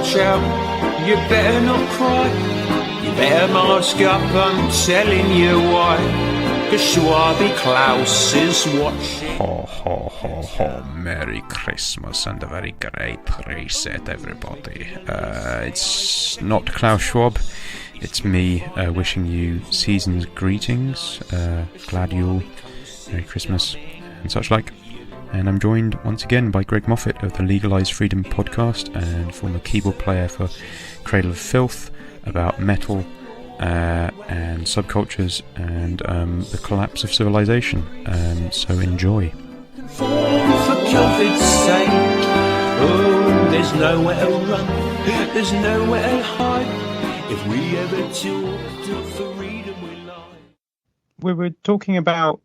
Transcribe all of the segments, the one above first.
watch out, you better not cry. You better mask up, I'm telling you why. 'Cause Schwabi Klaus is watching. Ho, ho, ho, ho. Merry Christmas and a very great reset, everybody. It's not Klaus Schwab. It's me wishing you season's greetings. Glad Yule, Merry Christmas, and such like. And I'm joined once again by Greg Moffitt of the Legalise Freedom podcast and former keyboard player for Cradle of Filth, about metal and subcultures and the collapse of civilization. So enjoy. For COVID's sake, oh, there's nowhere to run, there's nowhere to hide. If we ever talk to freedom, we lie. We were talking about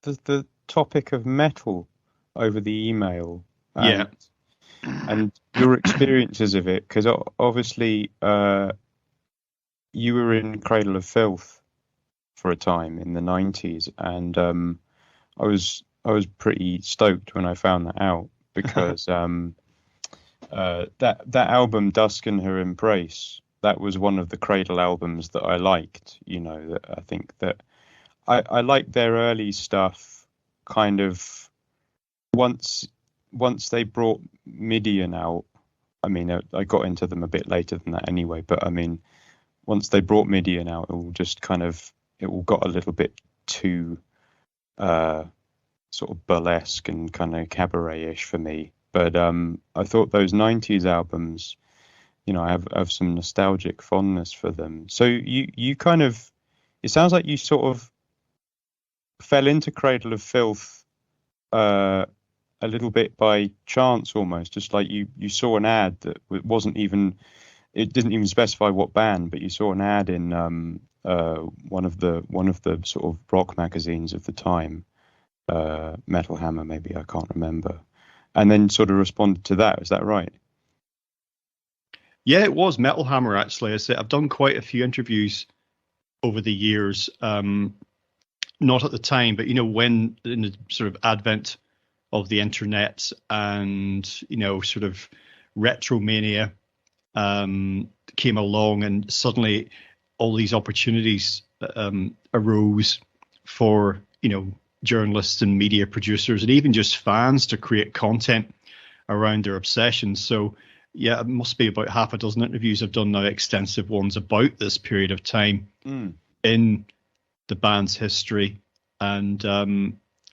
the topic of metal over the email. And your experiences of it, because obviously you were in Cradle of Filth for a time in the 90s, and I was pretty stoked when I found that out, because that album Dusk and Her Embrace, that was one of the Cradle albums that I liked. You know, that I think that I liked their early stuff kind of once they brought Midian out. I mean, I got into them a bit later than that anyway, but I mean, once they brought Midian out, it all got a little bit too sort of burlesque and kind of cabaret-ish for me. But I thought those 90s albums, you know, I have some nostalgic fondness for them. So you kind of, it sounds like you sort of fell into Cradle of Filth a little bit by chance almost, just like you saw an ad that wasn't even, it didn't even specify what band, but you saw an ad in one of the sort of rock magazines of the time, Metal Hammer maybe, I can't remember, and then sort of responded to that. Is that right? Yeah, it was Metal Hammer, actually. I've done quite a few interviews over the years, not at the time, but, you know, when in the sort of advent of the internet and, you know, sort of retromania came along, and suddenly all these opportunities arose for, you know, journalists and media producers and even just fans to create content around their obsessions. So yeah, it must be about half a dozen interviews I've done now, extensive ones about this period of time in the band's history. And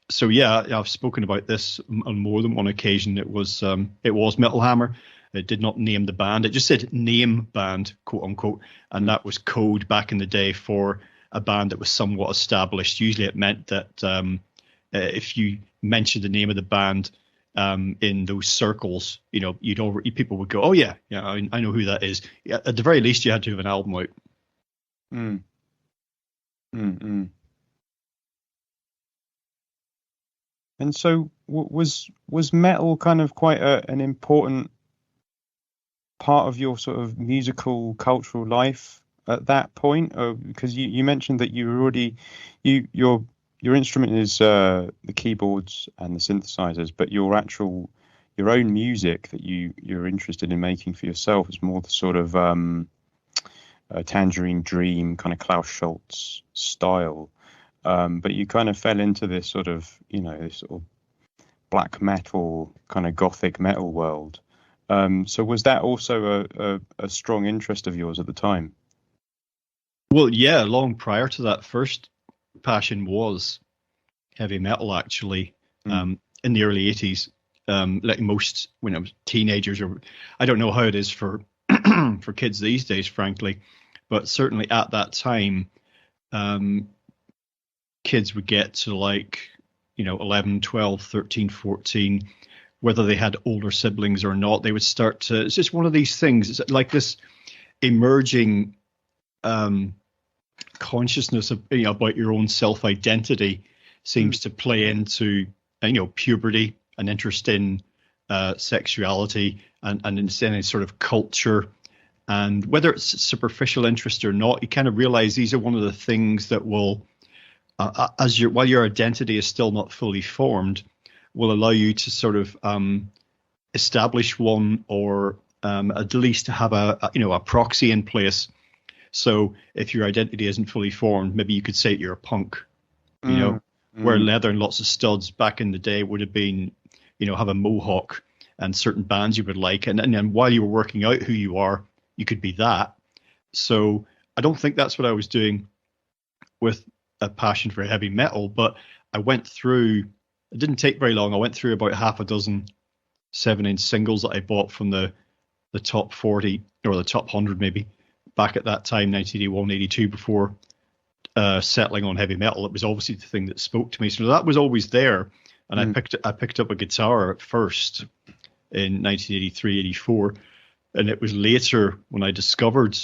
so yeah, I've spoken about this on more than one occasion. It was Metal Hammer. It did not name the band. It just said name band, quote unquote. And that was code back in the day for a band that was somewhat established. Usually it meant that if you mentioned the name of the band in those circles, you know, people would go, oh yeah, I know who that is. Yeah, at the very least, you had to have an album out. And so was metal kind of quite an important part of your sort of musical cultural life at that point? Because you mentioned that you were already, your instrument is the keyboards and the synthesizers, but your own music that you're interested in making for yourself is more the sort of Tangerine Dream kind of Klaus Schulze style. But you kind of fell into this sort of, you know, this sort of black metal kind of gothic metal world. So was that also a strong interest of yours at the time? Well, yeah, long prior to that, first passion was heavy metal, actually, in the early 80s. Like most, when I was teenagers, or I don't know how it is for for kids these days, frankly, but certainly at that time, kids would get to, like, you know, 11, 12, 13, 14, whether they had older siblings or not, they would start to, it's just one of these things. It's like this emerging consciousness of, you know, about your own self-identity seems to play into, you know, puberty, an interest in sexuality and in any sort of culture. And whether it's superficial interest or not, you kind of realize these are one of the things that will, while your identity is still not fully formed, will allow you to sort of establish one or at least have a proxy in place. So if your identity isn't fully formed, maybe you could say you're a punk, wear leather and lots of studs back in the day would have been, have a mohawk and certain bands you would like. And then while you were working out who you are, you could be that. So I don't think that's what I was doing with a passion for heavy metal, but it didn't take very long. I went through about half a dozen 7-inch singles that I bought from the top 40 or the top 100 maybe back at that time, 1981, 82, before settling on heavy metal. It was obviously the thing that spoke to me. So that was always there. And I picked up a guitar at first in 1983, 84. And it was later when I discovered,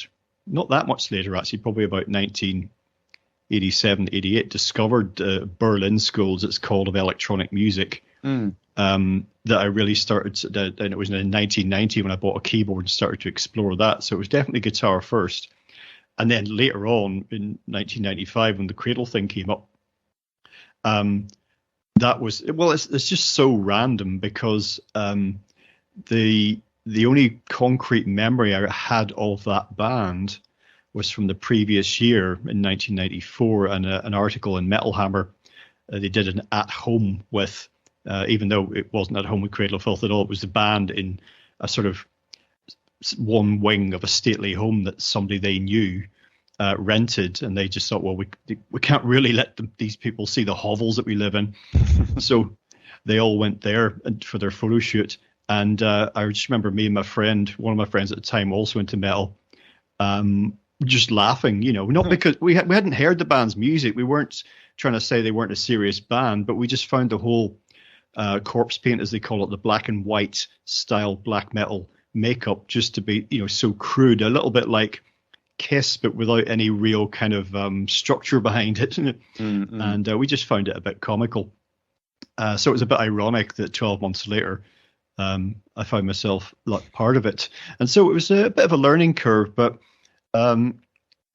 not that much later actually, probably about 1987, 88, discovered Berlin School's It's Called of Electronic Music. That I really started, and it was in 1990 when I bought a keyboard and started to explore that. So it was definitely guitar first. And then later on in 1995 when the Cradle thing came up, it's just so random because the only concrete memory I had of that band was from the previous year in 1994 and an article in Metal Hammer. They did an at home with, even though it wasn't at home with Cradle of Filth at all, it was the band in a sort of one wing of a stately home that somebody they knew rented, and they just thought, well, we can't really let these people see the hovels that we live in. So they all went there for their photo shoot. And I just remember me and my friend, one of my friends at the time also into metal, just laughing, not because we hadn't heard the band's music. We weren't trying to say they weren't a serious band, but we just found the whole corpse paint, as they call it, the black and white style black metal makeup just to be, so crude, a little bit like Kiss, but without any real kind of structure behind it. And we just found it a bit comical. So it was a bit ironic that 12 months later, I found myself like part of it. And so it was a bit of a learning curve, but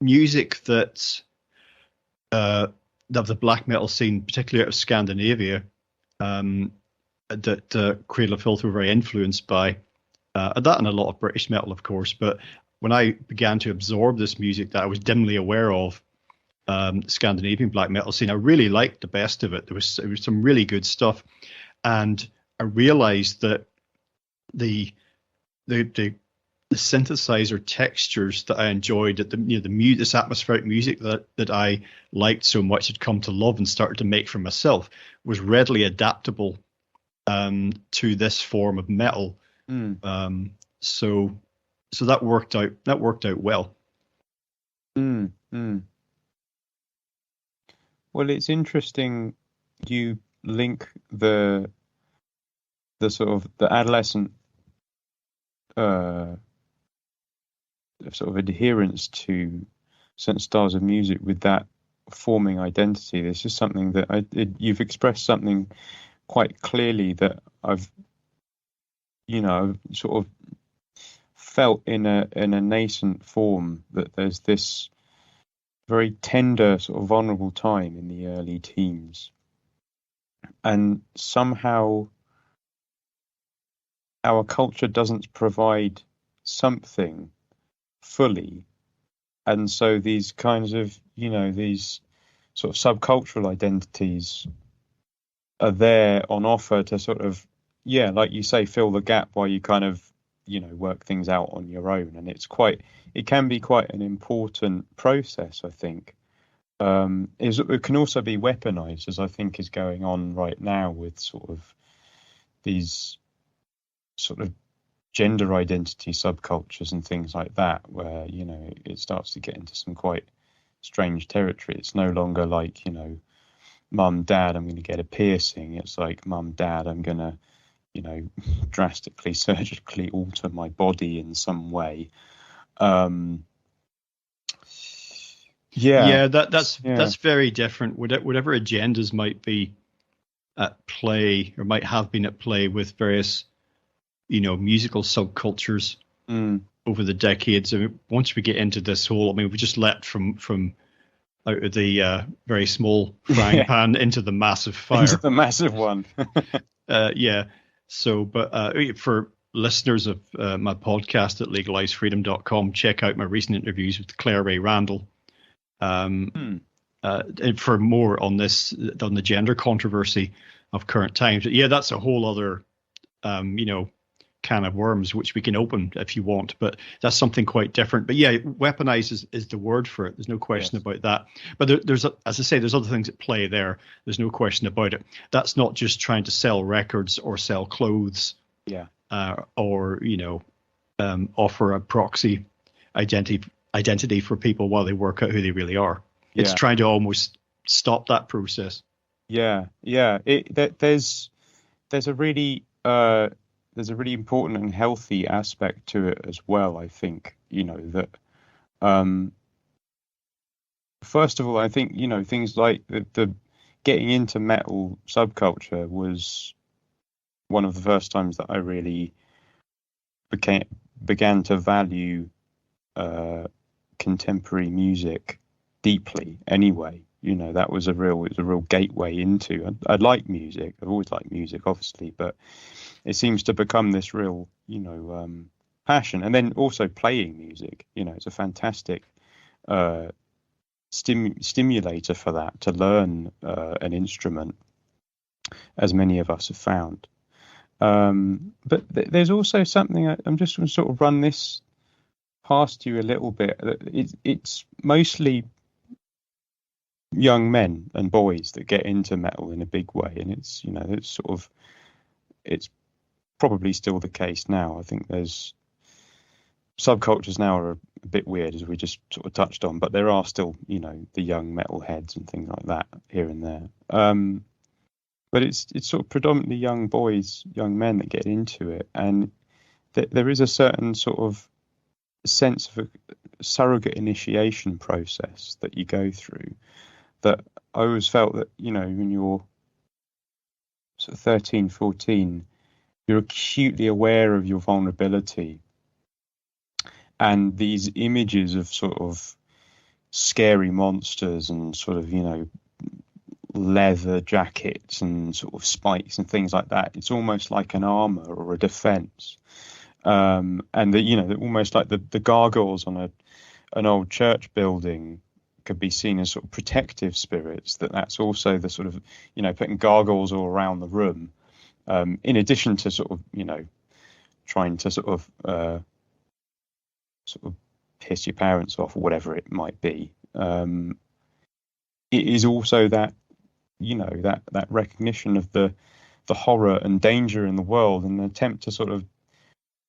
music that of the black metal scene, particularly out of Scandinavia, that Cradle of Filth were very influenced by, that and a lot of British metal, of course. But when I began to absorb this music that I was dimly aware of, Scandinavian black metal scene, I really liked the best of it. There was some really good stuff, and I realized that the synthesizer textures that I enjoyed, that this atmospheric music that I liked so much, had come to love and started to make for myself, was readily adaptable to this form of metal. So that worked out. That worked out well. Well, it's interesting you link the sort of the adolescent sort of adherence to certain styles of music with that forming identity. This is something that you've expressed something quite clearly that I've sort of felt in a nascent form, that there's this very tender sort of vulnerable time in the early teens, and somehow our culture doesn't provide something fully, and so these kinds of these sort of subcultural identities are there on offer to sort of, like you say, fill the gap while you kind of work things out on your own. And it can be quite an important process, I think. It can also be weaponized, as I think is going on right now with sort of these sort of gender identity subcultures and things like that, where it starts to get into some quite strange territory. It's no longer like mum, dad, I'm going to get a piercing. It's like, mum, dad, I'm going to drastically surgically alter my body in some way. That's very different. Whatever agendas might be at play, or might have been at play with various musical subcultures over the decades. I mean, once we get into this whole, we just leapt from out of the very small frying pan into the massive fire. Into the massive one. So, but for listeners of my podcast at legalisefreedom.com, check out my recent interviews with Claire Ray Randall for more on the gender controversy of current times. But yeah, that's a whole other, can of worms, which we can open if you want, but that's something quite different. But yeah, weaponized is the word for it. There's no question about that. But there's, as I say, there's other things at play there. There's no question about it. That's not just trying to sell records or sell clothes. Yeah. Or offer a proxy identity for people while they work out who they really are. It's trying to almost stop that process. Yeah. There's a really important and healthy aspect to it as well. I think that. First of all, I think things like the getting into metal subculture was one of the first times that I really began to value contemporary music deeply. Anyway, that was it was a real gateway into. I like music. I've always liked music, obviously, but it seems to become this real, passion. And then also playing music. It's a fantastic stimulator for that, to learn an instrument, as many of us have found. But there's also something I'm just going to sort of run this past you a little bit. It's mostly young men and boys that get into metal in a big way, and it's probably still the case now. I think there's subcultures now are a bit weird, as we just sort of touched on, but there are still the young metal heads and things like that here and there. But it's sort of predominantly young boys, young men that get into it. And there is a certain sort of sense of a surrogate initiation process that you go through, that I always felt that, when you're sort of 13, 14, you're acutely aware of your vulnerability. And these images of sort of scary monsters and sort of, leather jackets and sort of spikes and things like that, it's almost like an armor or a defense, and almost like the gargoyles on an old church building could be seen as sort of protective spirits. That's also the sort of putting gargoyles all around the room, in addition to sort of trying to sort of piss your parents off or whatever it might be. It is also that that recognition of the horror and danger in the world, and an attempt to sort of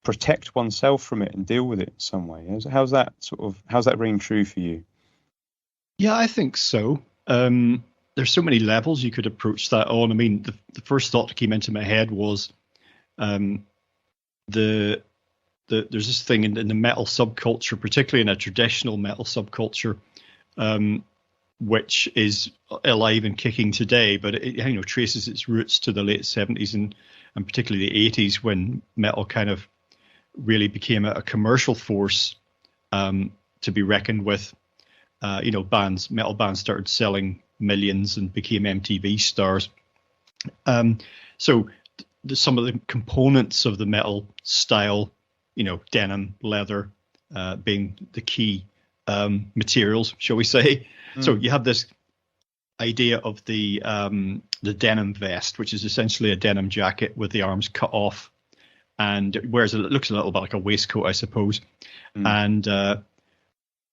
protect oneself from it and deal with it in some way. How's that ring true for you? Yeah, I think so. There's so many levels you could approach that on. I mean, the first thought that came into my head was there's this thing in the metal subculture, particularly in a traditional metal subculture, which is alive and kicking today, but it traces its roots to the late 70s and particularly the 80s, when metal kind of really became a commercial force to be reckoned with. Metal bands started selling millions and became MTV stars. So some of the components of the metal style, denim, leather, being the key materials, shall we say. So you have this idea of the denim vest, which is essentially a denim jacket with the arms cut off, and it looks a little bit like a waistcoat, I suppose. And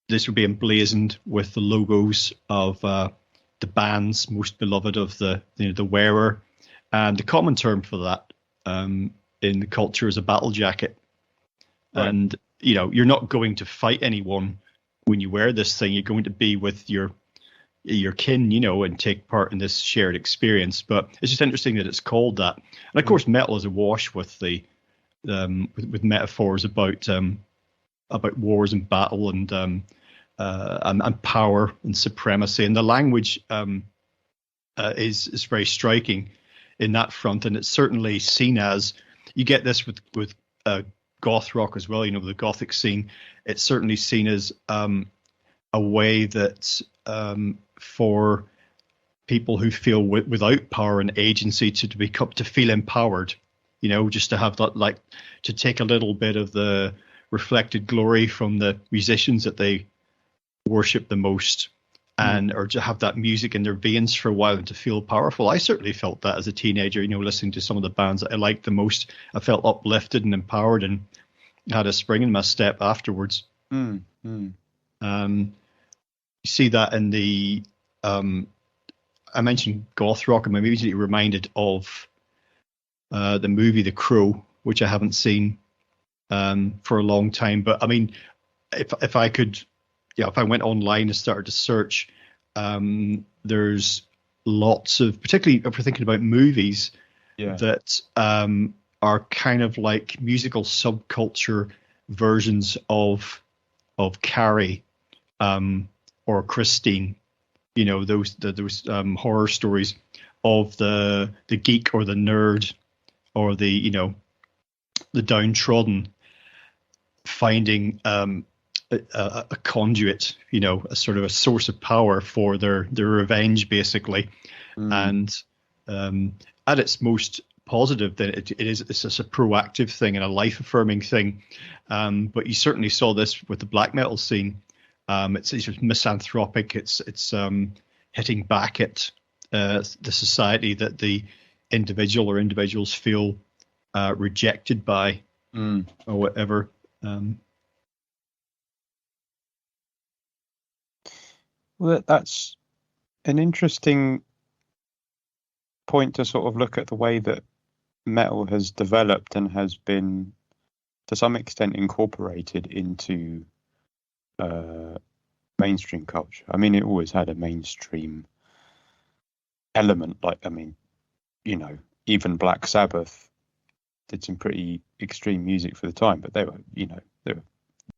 this would be emblazoned with the logos of the bands most beloved of the wearer, and the common term for that in the culture is a battle jacket. Right. And you're not going to fight anyone when you wear this thing. You're going to be with your kin, and take part in this shared experience. But it's just interesting that it's called that. And of course, metal is awash with with metaphors about wars and battle and power and supremacy. And the language is very striking in that front. And it's certainly seen as, you get this with goth rock as well. The gothic scene. It's certainly seen as a way that for people who feel without power and agency to feel empowered. just to have that, like, to take a little bit of the reflected glory from the musicians that they worship the most, and or to have that music in their veins for a while and to feel powerful. I certainly felt that as a teenager, listening to some of the bands that I liked the most. I felt uplifted and empowered and had a spring in my step afterwards. You see that in the I mentioned goth rock, and I'm immediately reminded of the movie The Crow, which I haven't seen for a long time. But I mean, if I could, if I went online and started to search, there's lots of, particularly if we're thinking about movies, that are kind of like musical subculture versions of Carrie or Christine. Those horror stories of the geek or the nerd or the downtrodden finding a conduit, a sort of a source of power for their revenge, basically. And at its most positive, then it's a proactive thing and a life affirming thing. But you certainly saw this with the black metal scene. It's misanthropic. It's hitting back at the society that the individual or individuals feel rejected by, or whatever. Well, that's an interesting point to sort of look at the way that metal has developed and has been, to some extent, incorporated into mainstream culture. I mean, it always had a mainstream element. Like, I mean, even Black Sabbath did some pretty extreme music for the time, but they were a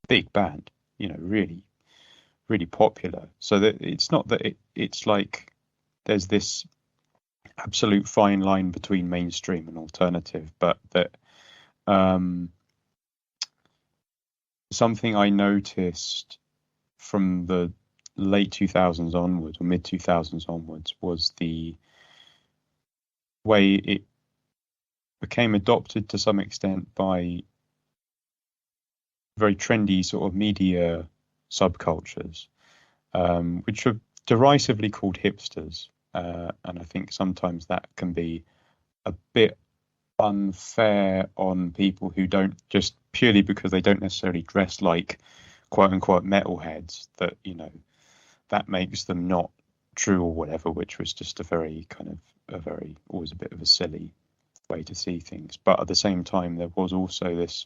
big band, really, really popular. So that it's not that it's like there's this absolute fine line between mainstream and alternative, but that something I noticed from the late 2000s onwards, or mid 2000s onwards, was the way it became adopted to some extent by very trendy sort of media subcultures, which are derisively called hipsters. And I think sometimes that can be a bit unfair on people who don't, just purely because they don't necessarily dress like quote unquote metalheads, that that makes them not true or whatever, which was just always a bit of a silly way to see things. But at the same time, there was also this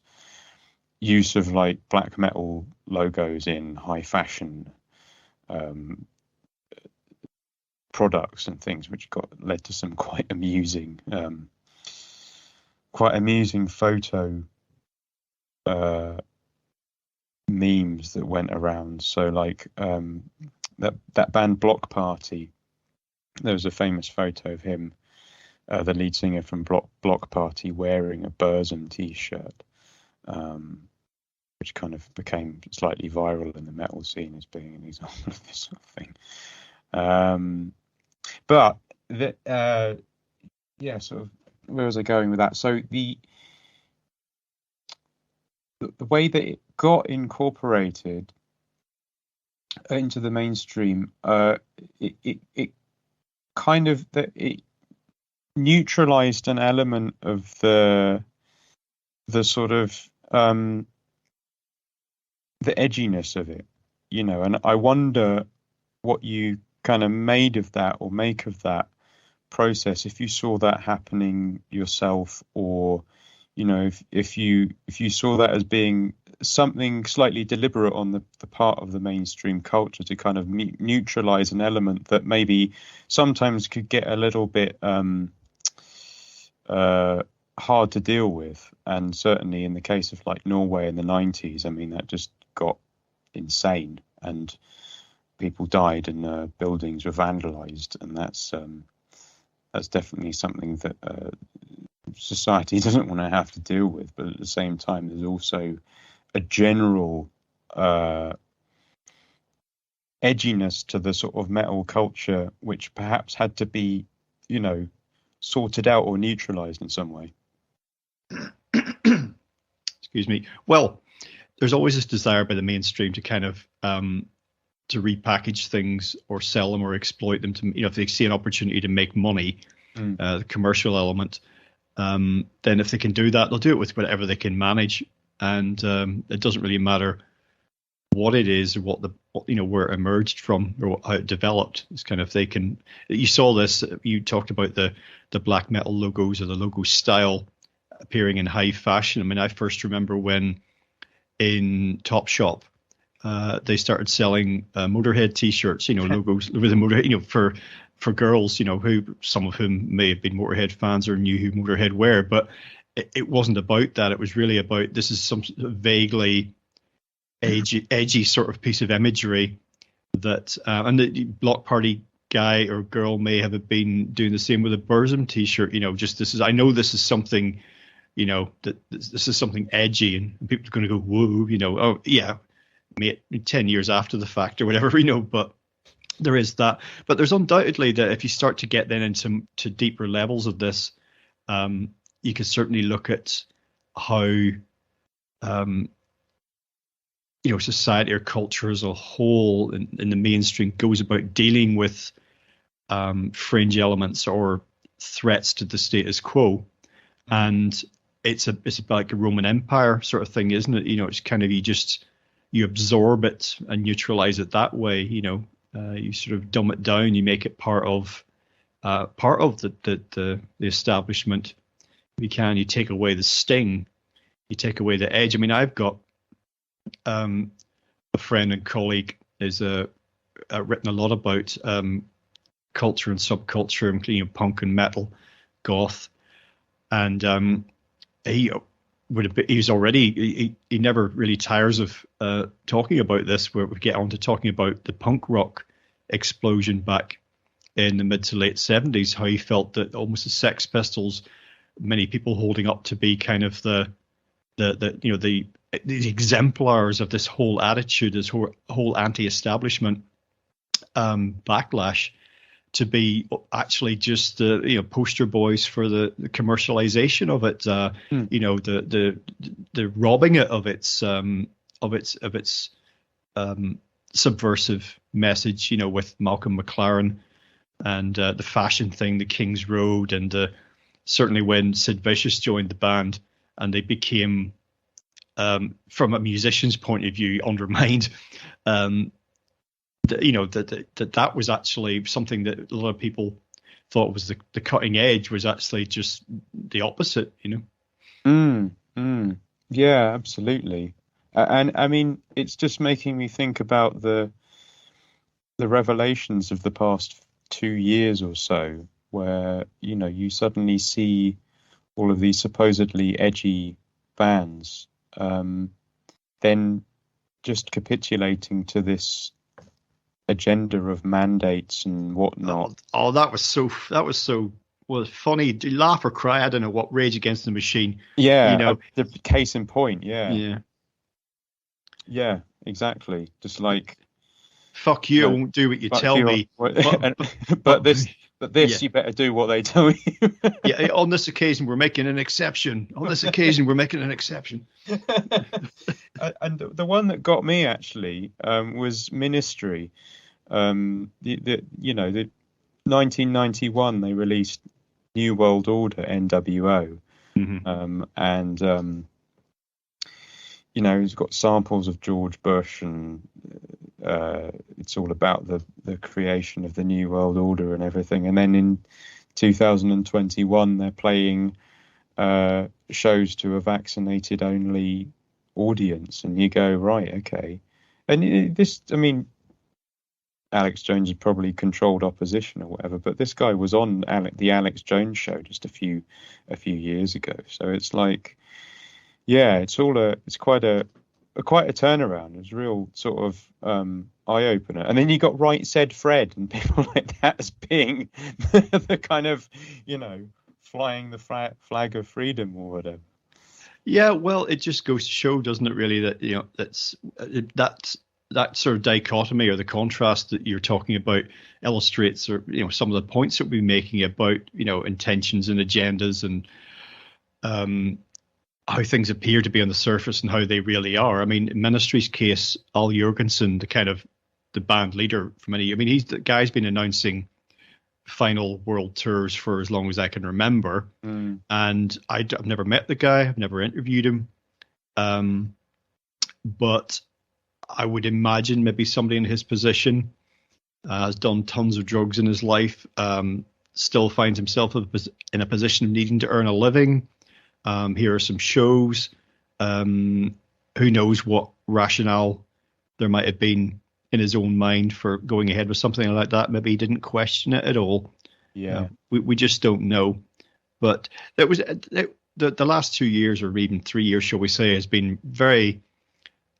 use of like black metal logos in high fashion products and things, which led to some quite amusing photo memes that went around. So like that band Block Party, there was a famous photo of him, the lead singer from Block Party, wearing a Burzum t-shirt, which kind of became slightly viral in the metal scene as being an example of this sort of thing. But sort of, where was I going with that? So the way that it got incorporated into the mainstream, it kind of it neutralized an element of the sort of the edginess of it, and I wonder what you kind of made of that, or make of that process, if you saw that happening yourself, or if you saw that as being something slightly deliberate on the part of the mainstream culture to kind of neutralize an element that maybe sometimes could get a little bit hard to deal with. And certainly in the case of like Norway in the 90s, I mean, that just got insane, and people died and buildings were vandalized, and that's definitely something that society doesn't want to have to deal with. But at the same time, there's also a general edginess to the sort of metal culture, which perhaps had to be, sorted out or neutralized in some way. excuse me. Well, there's always this desire by the mainstream to kind of to repackage things or sell them or exploit them to, you know, if they see an opportunity to make money, the commercial element, then if they can do that, they'll do it with whatever they can manage. And it doesn't really matter what it is or where it emerged from or how it developed. It's kind of, you saw this, you talked about the black metal logos or the logo style appearing in high fashion. I mean, I first remember when in Topshop, they started selling Motorhead T-shirts, logos with a Motorhead, for girls, who some of whom may have been Motorhead fans or knew who Motorhead were, but it wasn't about that. It was really about, this is some vaguely edgy sort of piece of imagery that, and the Block Party guy or girl may have been doing the same with a Burzum T-shirt. I know this is something, that this is something edgy, and people are going to go, whoa, oh yeah. 10 years after the fact or whatever, but there is that. But there's undoubtedly that if you start to get then into deeper levels of this, you can certainly look at how, society or culture as a whole in the mainstream goes about dealing with fringe elements or threats to the status quo. And it's like a Roman Empire sort of thing, isn't it? It's kind of, you absorb it and neutralize it that way. You sort of dumb it down. You make it part of the establishment. You take away the sting. You take away the edge. I mean, I've got a friend and colleague is written a lot about culture and subculture, including punk and metal, goth, and he never really tires of talking about this, where we get on to talking about the punk rock explosion back in the mid to late 70s, how he felt that almost the Sex Pistols, many people holding up to be kind of the exemplars of this whole attitude, this whole anti-establishment backlash, to be actually just the poster boys for the commercialization of it, the robbing it of its subversive message, with Malcolm McLaren and the fashion thing, the King's Road, and certainly when Sid Vicious joined the band and they became, from a musician's point of view, undermined. That was actually something that a lot of people thought was the cutting edge, was actually just the opposite, Yeah, absolutely. And I mean, it's just making me think about the revelations of the past 2 years or so, where, you suddenly see all of these supposedly edgy bands, then just capitulating to this agenda of mandates and whatnot. Oh, that was so funny. Do you laugh or cry? I don't know what. Rage Against the Machine. Yeah, the case in point. Yeah, exactly. Just like, fuck you, I won't do what you tell me. But this, you better do what they tell you. Yeah, on this occasion we're making an exception. And the one that got me actually was Ministry. The 1991 they released New World Order, NWO, and it's got samples of George Bush, and it's all about the creation of the New World Order and everything. And then in 2021 they're playing shows to a vaccinated only audience, and you go, right, okay. And Alex Jones had probably controlled opposition or whatever, but this guy was on the Alex Jones show just a few years ago. So it's like, it's quite a turnaround. It's a real sort of eye opener. And then you got Right Said Fred and people like that as being the kind of, flying the flag of freedom or whatever. Yeah, well, it just goes to show, doesn't it, really, that that's that sort of dichotomy or the contrast that you're talking about illustrates, or some of the points that we're making about intentions and agendas, and how things appear to be on the surface and how they really are. I mean, in Ministry's case, Al Jorgensen, the band leader for many, I mean, the guy's been announcing final world tours for as long as I can remember. And I've never met the guy, I've never interviewed him. But I would imagine maybe somebody in his position has done tons of drugs in his life, still finds himself in a position of needing to earn a living. Here are some shows. Who knows what rationale there might have been in his own mind for going ahead with something like that. Maybe he didn't question it at all. Yeah, we just don't know. But the last 2 years, or even 3 years, shall we say, has been very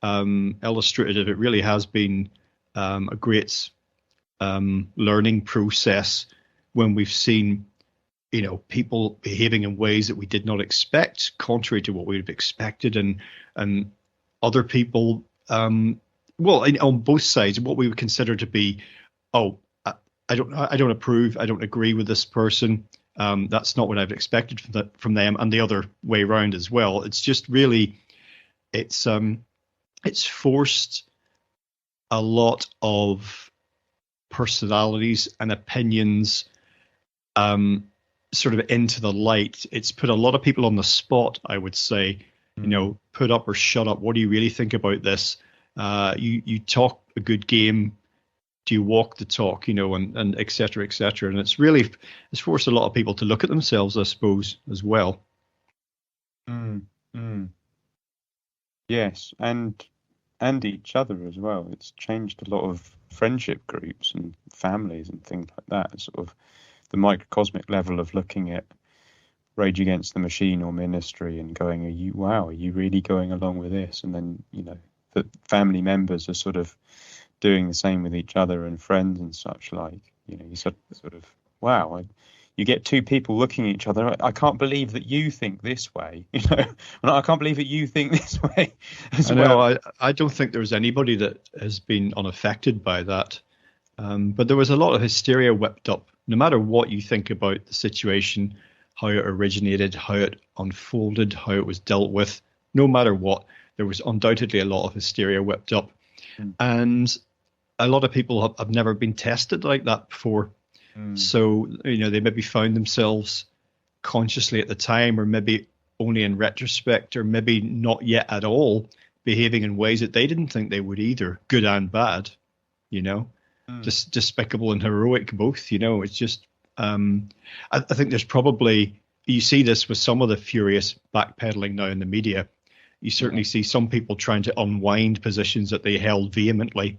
illustrative. It really has been a great learning process when we've seen, people behaving in ways that we did not expect, contrary to what we would have expected, and other people, on both sides, what we would consider to be, I don't approve, I don't agree with this person. That's not what I've expected from them, and the other way around as well. It's just really, it's forced a lot of personalities and opinions sort of into the light. It's put a lot of people on the spot, I would say. Put up or shut up. What do you really think about this? You talk a good game. Do you walk the talk? And et cetera, et cetera. And it's forced a lot of people to look at themselves, I suppose, as well. Yes, and each other as well. It's changed a lot of friendship groups and families and things like that. Sort of the microcosmic level of looking at Rage Against the Machine or Ministry and going, are you really going along with this? And then, the family members are sort of doing the same with each other and friends and such like. You sort of, wow, you get two people looking at each other. I can't believe that you think this way. I can't believe that you think this way as well. I don't think there's anybody that has been unaffected by that. But there was a lot of hysteria whipped up, no matter what you think about the situation, how it originated, how it unfolded, how it was dealt with, no matter what, there was undoubtedly a lot of hysteria whipped up. And a lot of people have never been tested like that before. So, they maybe found themselves consciously at the time, or maybe only in retrospect, or maybe not yet at all, behaving in ways that they didn't think they would either, good and bad, just despicable and heroic both. It's just, I think there's probably, you see this with some of the furious backpedaling now in the media. You certainly see some people trying to unwind positions that they held vehemently.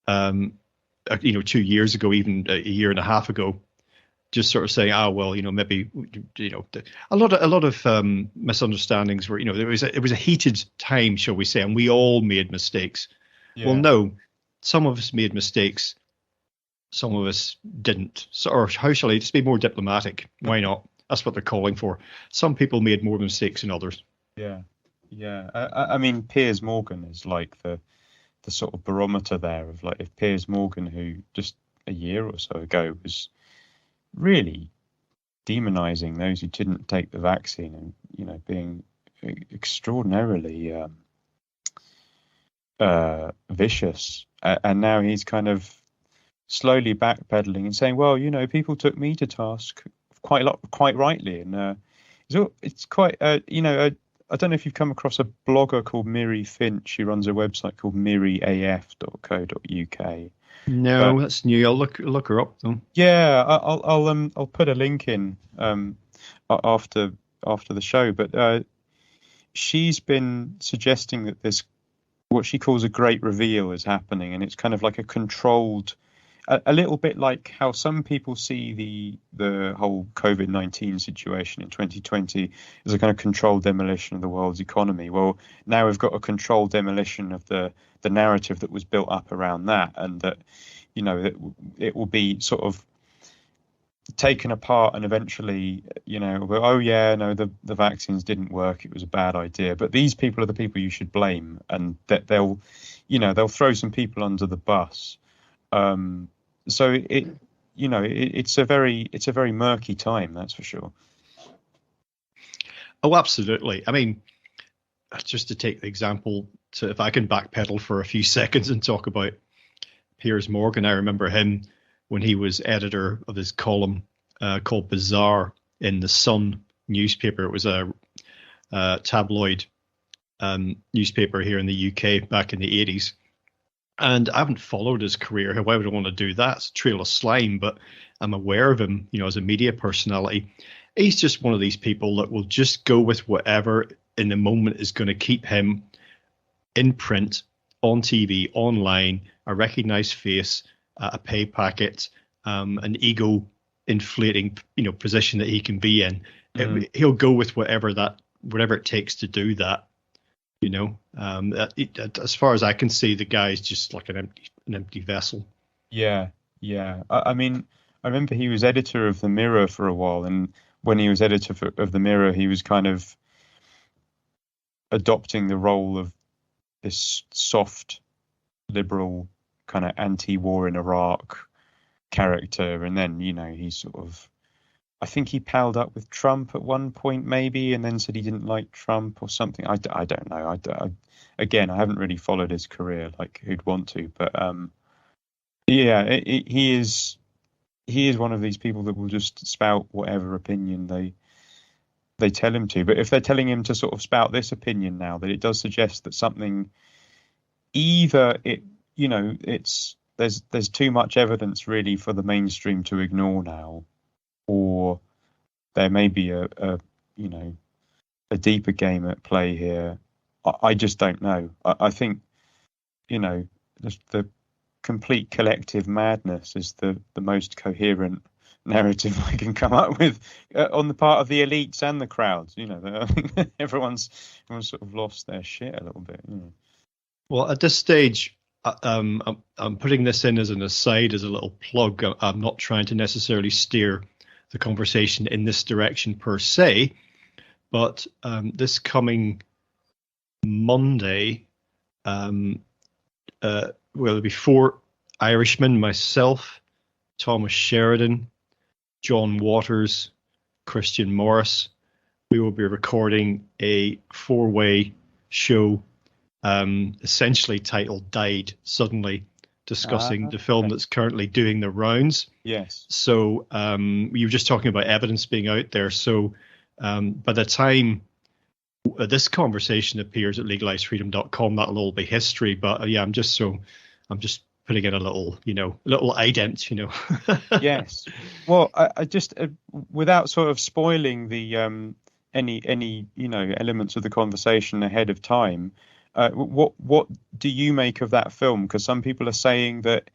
2 years ago, even a year and a half ago, just sort of saying, maybe, a lot of misunderstandings were, it was a heated time, shall we say, and we all made mistakes. Yeah. Well, no, some of us made mistakes, some of us didn't. Or how shall I just be more diplomatic? Why not? That's what they're calling for. Some people made more mistakes than others. Yeah. I mean, Piers Morgan is like the sort of barometer there of like, if Piers Morgan, who just a year or so ago was really demonizing those who didn't take the vaccine and, being extraordinarily vicious. And now he's kind of slowly backpedaling and saying, well, people took me to task quite rightly. And it's quite, I don't know if you've come across a blogger called Miri Finch. She runs a website called miriaf.co.uk. No, that's new. I'll look her up though. Yeah, I'll put a link in after the show. But she's been suggesting that there's what she calls a great reveal is happening, and it's kind of like a controlled. A little bit like how some people see the whole COVID-19 situation in 2020 as a kind of controlled demolition of the world's economy. Well, now we've got a controlled demolition of the narrative that was built up around that, and that it will be sort of taken apart and eventually the vaccines didn't work, it was a bad idea, but these people are the people you should blame, and that they'll throw some people under the bus. So it's a very murky time, that's for sure. Oh, absolutely. I mean, just to take the example, if I can backpedal for a few seconds and talk about Piers Morgan, I remember him when he was editor of his column called Bazaar in the Sun newspaper. It was a tabloid newspaper here in the UK back in the 80s. And I haven't followed his career. Why would I want to do that? It's a trail of slime, but I'm aware of him, as a media personality. He's just one of these people that will just go with whatever in the moment is going to keep him in print, on TV, online, a recognized face, a pay packet, an ego inflating, position that he can be in. He'll go with whatever it takes to do that. As far as I can see, the guy is just like an empty vessel. Yeah. I mean, I remember he was editor of the Mirror for a while, and when he was editor of the Mirror, he was kind of adopting the role of this soft, liberal, kind of anti-war in Iraq character, and then he sort of, I think he palled up with Trump at one point maybe, and then said he didn't like Trump or something. I don't know. Again, I haven't really followed his career like who'd want to, but he is one of these people that will just spout whatever opinion they tell him to. But if they're telling him to sort of spout this opinion now, that it does suggest that something, either there's too much evidence really for the mainstream to ignore now, or there may be a deeper game at play here. I just don't know. I think the complete collective madness is the most coherent narrative I can come up with on the part of the elites and the crowds. I think everyone's sort of lost their shit a little bit. Well, at this stage, I'm putting this in as an aside, as a little plug. I'm not trying to necessarily steer the conversation in this direction per se, but this coming Monday, there'll be 4 Irishmen, myself, Thomas Sheridan, John Waters, Christian Morris. We will be recording a 4-way show, essentially titled Died Suddenly, discussing the film that's currently doing the rounds. Yes. So you were just talking about evidence being out there. So by the time this conversation appears at legalisefreedom.com, that'll all be history. But I'm just putting in a little ident. Yes. Well, I just without sort of spoiling the any elements of the conversation ahead of time. What do you make of that film? Because some people are saying that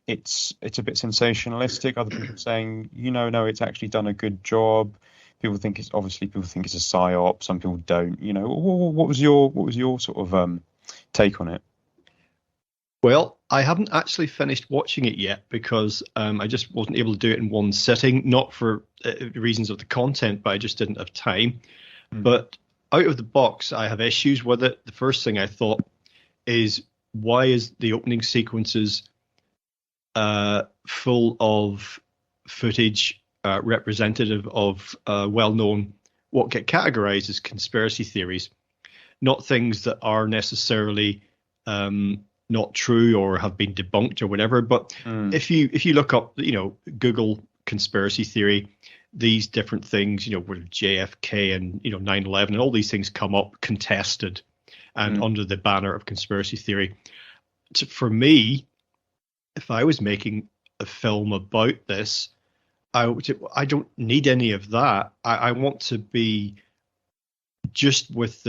it's a bit sensationalistic. Other people are saying, no, it's actually done a good job. People think it's a psyop. Some people don't. What was your sort of take on it? Well, I haven't actually finished watching it yet because I just wasn't able to do it in one sitting. Not for reasons of the content, but I just didn't have time. But out of the box, I have issues with it. The first thing I thought is, why is the opening sequences full of footage representative of well-known, what get categorized as conspiracy theories, not things that are necessarily not true or have been debunked or whatever. But if you look up, Google conspiracy theory, these different things, with JFK and 9/11 and all these things come up contested and under the banner of conspiracy theory. For me, if I was making a film about this, I don't need any of that. I want to be just with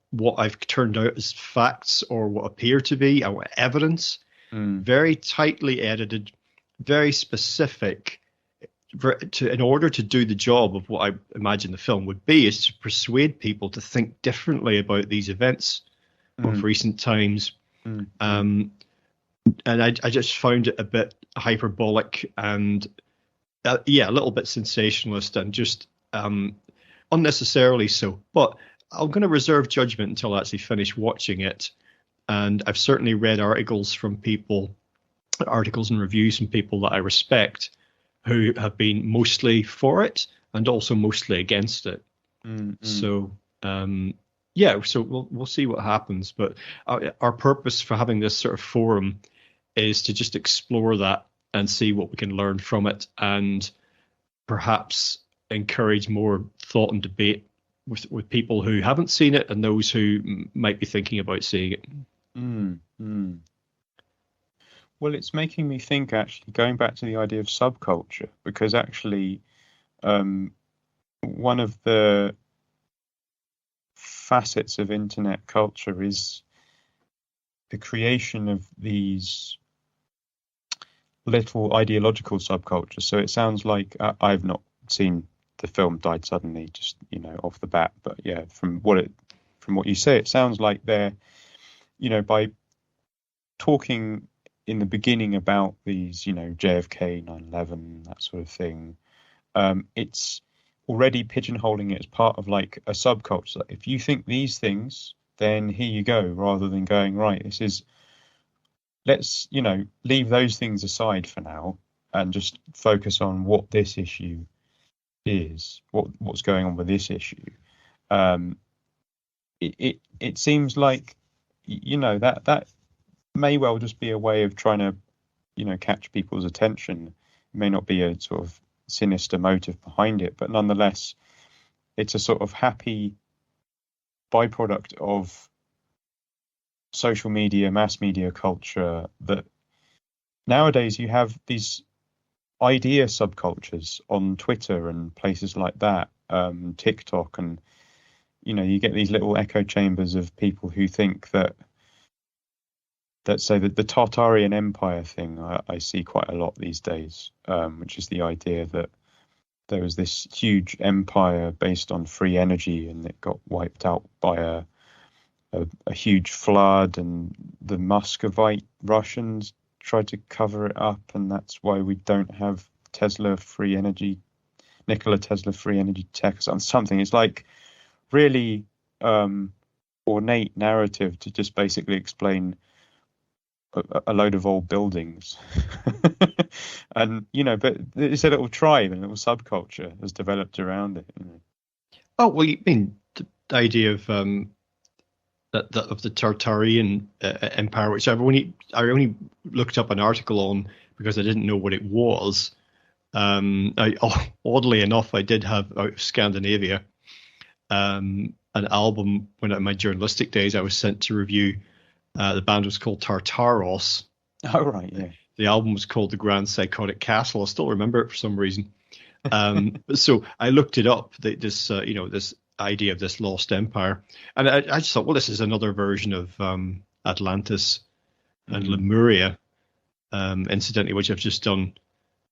what I've turned out as facts or what appear to be. I want evidence, very tightly edited, very specific. In order to do the job of what I imagine the film would be, is to persuade people to think differently about these events of recent times. And I just found it a bit hyperbolic and a little bit sensationalist and just unnecessarily so. But I'm going to reserve judgment until I actually finish watching it. And I've certainly read articles and reviews from people that I respect, who have been mostly for it and also mostly against it. So yeah, so we'll see what happens. But our purpose for having this sort of forum is to just explore that and see what we can learn from it, and perhaps encourage more thought and debate with people who haven't seen it and those who might be thinking about seeing it. Well, it's making me think, actually, going back to the idea of subculture, because actually one of the facets of internet culture is the creation of these little ideological subcultures. So it sounds like I've not seen the film Died Suddenly, just off the bat, but yeah, from what you say, it sounds like they're, by talking in the beginning about these, JFK, 9/11, that sort of thing, it's already pigeonholing it as part of like a subculture. Like, if you think these things, then here you go, rather than going, right, let's leave those things aside for now and just focus on what this issue is, what's going on with this issue. It seems like that may well just be a way of trying to catch people's attention. It may not be a sort of sinister motive behind it, but nonetheless it's a sort of happy byproduct of social media, mass media culture, that nowadays you have these idea subcultures on Twitter and places like that, TikTok, and you get these little echo chambers of people who think that say that the Tartarian Empire thing I see quite a lot these days, which is the idea that there was this huge empire based on free energy and it got wiped out by a huge flood, and the Muscovite Russians tried to cover it up, and that's why we don't have Nikola Tesla free energy tech or something. It's like really ornate narrative to just basically explain a load of old buildings. And but it's a little tribe and a little subculture has developed around it. Oh well, you mean the idea of that of the Tartarian Empire, which I only looked up an article on because I didn't know what it was. Oddly enough, I did have out of Scandinavia an album when in my journalistic days I was sent to review. The band was called Tartaros. Oh right, yeah. The album was called The Grand Psychotic Castle. I still remember it for some reason. So I looked it up. This idea of this lost empire, and I just thought, well, this is another version of Atlantis and Lemuria, incidentally, which I've just done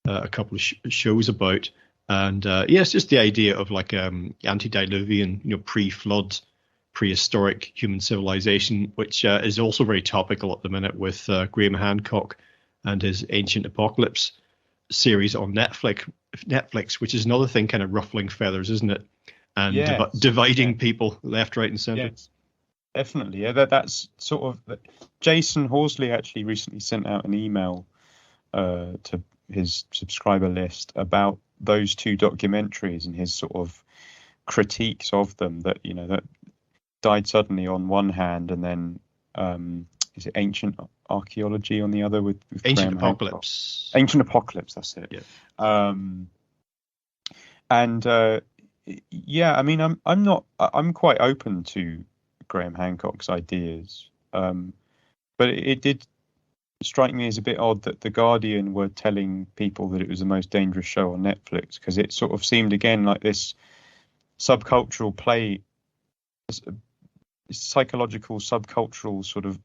a couple of shows about. And it's just the idea of like antediluvian, pre-flood, prehistoric human civilization, which is also very topical at the minute with Graham Hancock and his Ancient Apocalypse series on Netflix, which is another thing kind of ruffling feathers, isn't it? And dividing people left, right, and centre. Yes, definitely. Yeah, that's sort of. Jasun Horsley actually recently sent out an email to his subscriber list about those two documentaries and his sort of critiques of them. That that Died Suddenly on one hand, and then is it Ancient Archaeology on the other with Ancient Apocalypse. Hancock. Ancient Apocalypse, that's it. Yeah. I mean, I'm quite open to Graham Hancock's ideas, but it did strike me as a bit odd that The Guardian were telling people that it was the most dangerous show on Netflix, because it sort of seemed again like this subcultural play, psychological subcultural sort of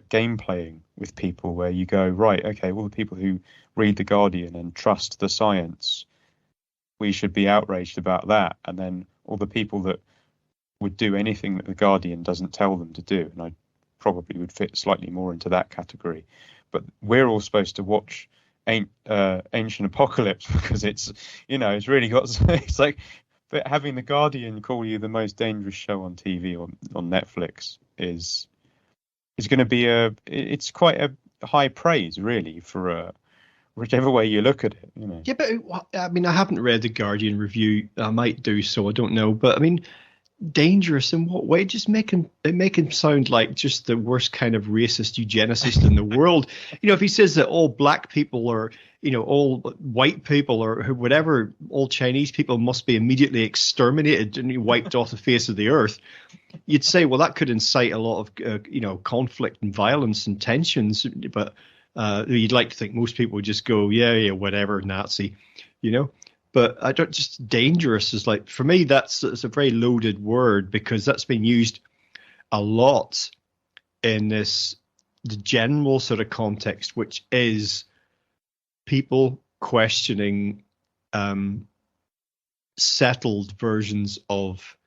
game playing with people, where you go, right, okay, well, the people who read The Guardian and trust the science, we should be outraged about that, and then all the people that would do anything that The Guardian doesn't tell them to do, and I probably would fit slightly more into that category, but we're all supposed to watch Ancient Apocalypse because it's it's really got, it's like, but having The Guardian call you the most dangerous show on TV on Netflix is going to be it's quite a high praise, really, for whichever way you look at it. Yeah, but I mean, I haven't read The Guardian review. I might do so. I don't know, but I mean, dangerous in what way? Just make him sound like just the worst kind of racist eugenicist in the world. If he says that all black people or all white people or whatever, all Chinese people must be immediately exterminated and wiped off the face of the earth, you'd say, well, that could incite a lot of conflict and violence and tensions. But you'd like to think most people would just go, yeah, whatever, Nazi, But I don't. Just dangerous is like, for me, it's a very loaded word, because that's been used a lot in the general sort of context, which is people questioning settled versions of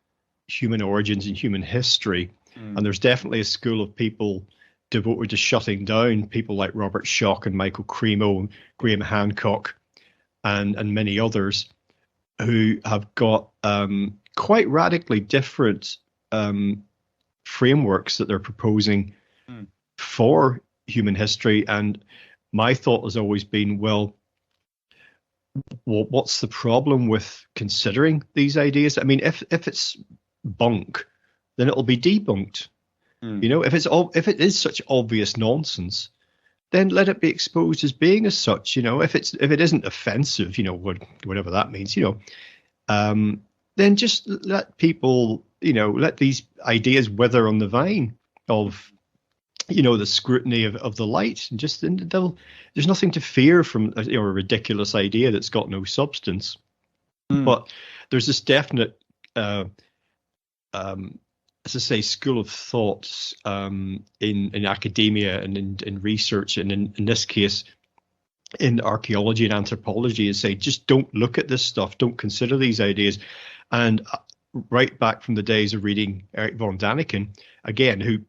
human origins and human history. And there's definitely a school of people devoted to shutting down people like Robert Schoch and Michael Cremo and Graham Hancock and many others, who have got quite radically different frameworks that they're proposing for human history. And my thought has always been, well, what's the problem with considering these ideas? I mean, if it's bunk, then it'll be debunked. If it is such obvious nonsense, then let it be exposed as being as such. If it isn't offensive, whatever that means, then just let people, let these ideas wither on the vine of, the scrutiny of the light, and there's nothing to fear from a ridiculous idea that's got no substance. But there's this definite, as I say, school of thoughts in academia and in research, and in this case, in archaeology and anthropology, and say, just don't look at this stuff, don't consider these ideas. And right back from the days of reading Eric von Daniken, again, who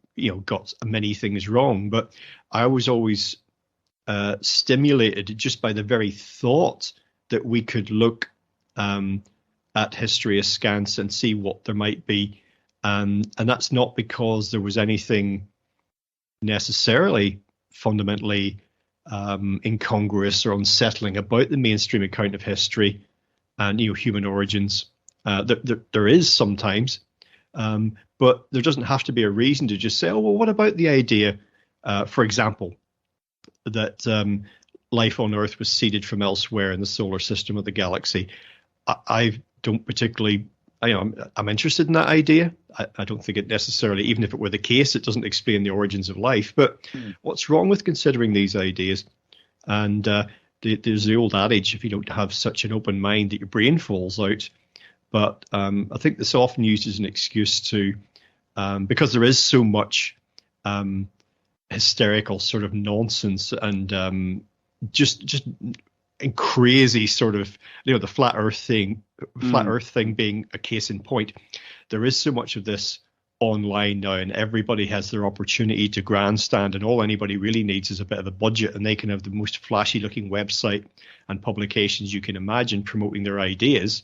got many things wrong, but I was always stimulated just by the very thought that we could look at history askance and see what there might be. And that's not because there was anything necessarily fundamentally incongruous or unsettling about the mainstream account of history and human origins. There is sometimes, but there doesn't have to be a reason to just say, oh, well, what about the idea, for example, that life on Earth was seeded from elsewhere in the solar system of the galaxy? I don't particularly. I'm interested in that idea. I don't think it necessarily, even if it were the case, it doesn't explain the origins of life. But what's wrong with considering these ideas? And there's the old adage, if you don't have such an open mind, that your brain falls out. But I think this is often used as an excuse to, because there is so much hysterical sort of nonsense and just and crazy sort of, the flat Earth thing being a case in point. There is so much of this online now, and everybody has their opportunity to grandstand, and all anybody really needs is a bit of a budget, and they can have the most flashy looking website and publications you can imagine promoting their ideas.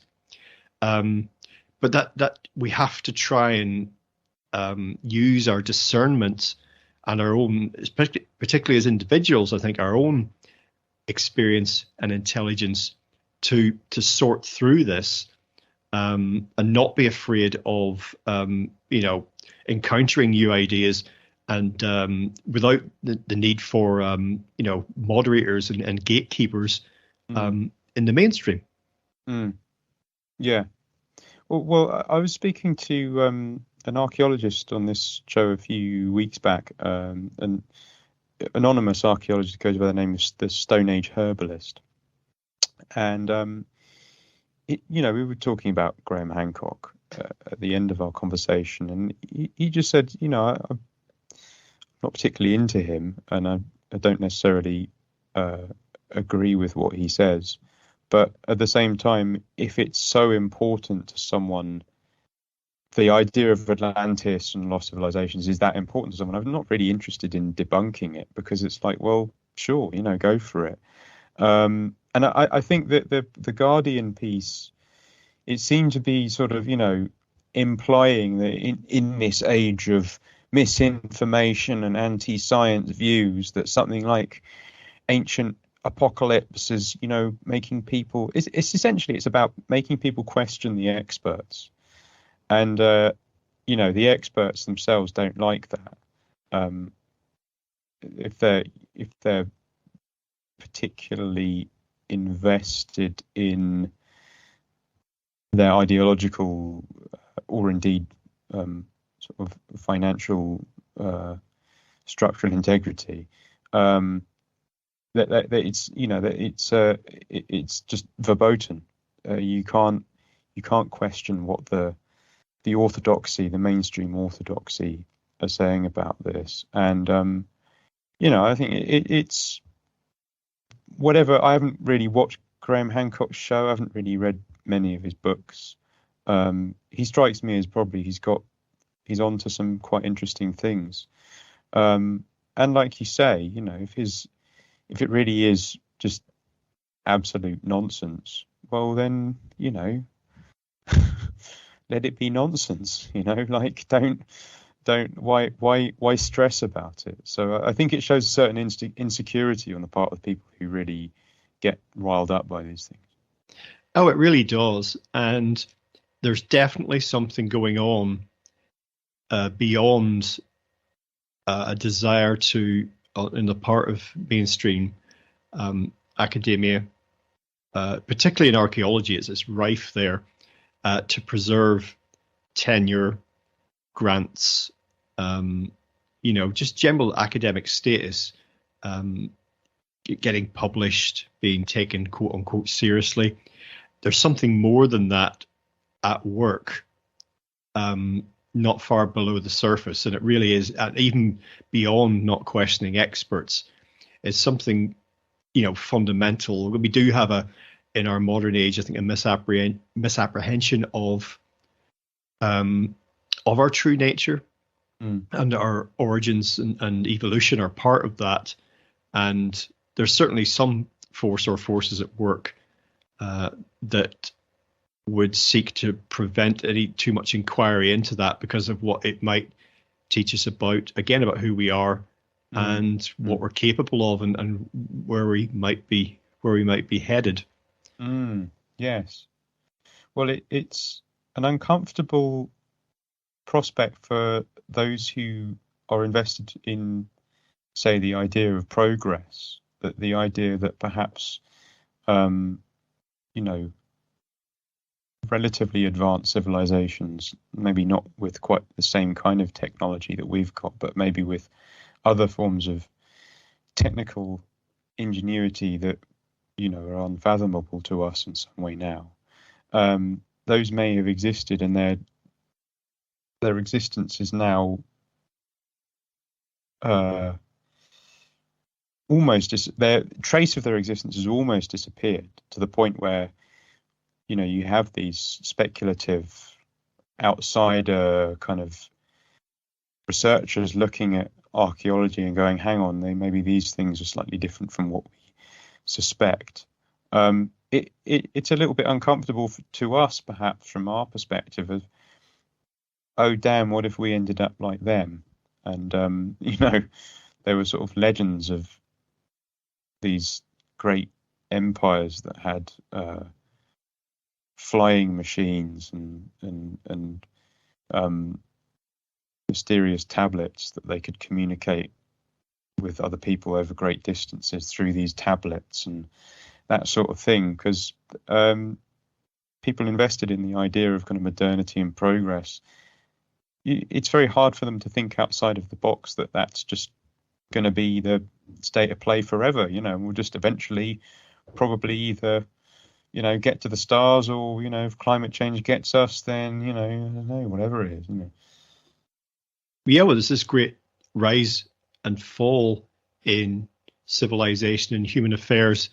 But that we have to try and use our discernment and our own, particularly as individuals, I think our own experience and intelligence to sort through this, and not be afraid of encountering new ideas, and without the need for moderators and gatekeepers in the mainstream. Yeah. Well, I was speaking to an archaeologist on this show a few weeks back, an anonymous archaeologist goes by the name of the Stone Age Herbalist. And, we were talking about Graham Hancock at the end of our conversation, and he just said, I'm not particularly into him, and I don't necessarily agree with what he says. But at the same time, if it's so important to someone, the idea of Atlantis and lost civilizations is that important to someone, I'm not really interested in debunking it, because it's like, well, sure, go for it. And I think that the Guardian piece, it seemed to be sort of, implying that in this age of misinformation and anti-science views, that something like ancient apocalypse is, making people, it's essentially, it's about making people question the experts. And the experts themselves don't like that. If they're particularly invested in their ideological or indeed sort of financial structural integrity, that it's just verboten. You can't question what the orthodoxy, the mainstream orthodoxy, are saying about this. And I think it's whatever. I haven't really watched Graham Hancock's show. I haven't really read many of his books. He strikes me as probably he's onto some quite interesting things. And like you say, if it really is just absolute nonsense, well then, let it be nonsense. Like don't why stress about it? So I think it shows a certain insecurity on the part of people who really get riled up by these things. Oh, it really does. And there's definitely something going on beyond a desire to, in the part of mainstream academia, particularly in archaeology, it's rife there, to preserve tenure, grants, just general academic status, getting published, being taken quote unquote seriously. There's something more than that at work, not far below the surface. And it really is, even beyond not questioning experts, it's something, fundamental. We do have in our modern age, I think, a misapprehension of our true nature, and our origins and evolution are part of that. And there's certainly some force or forces at work that would seek to prevent any too much inquiry into that because of what it might teach us about who we are and what we're capable of and where we might be headed. Yes. Well, it's an uncomfortable prospect for those who are invested in, say, the idea of progress, that the idea that perhaps, relatively advanced civilizations, maybe not with quite the same kind of technology that we've got, but maybe with other forms of technical ingenuity that, are unfathomable to us in some way now. Those may have existed, and their existence is now their trace of their existence has almost disappeared, to the point where you have these speculative outsider kind of researchers looking at archaeology and going, hang on, maybe these things are slightly different from what we suspect. It's a little bit uncomfortable to us, perhaps, from our perspective of, oh damn, what if we ended up like them? And there were sort of legends of these great empires that had flying machines and mysterious tablets that they could communicate with other people over great distances through these tablets and that sort of thing, because people invested in the idea of kind of modernity and progress, it's very hard for them to think outside of the box that that's just going to be the state of play forever. We'll just eventually probably either get to the stars, or if climate change gets us, then I don't know, whatever it is. Yeah, well, there's this great rise and fall in civilization and human affairs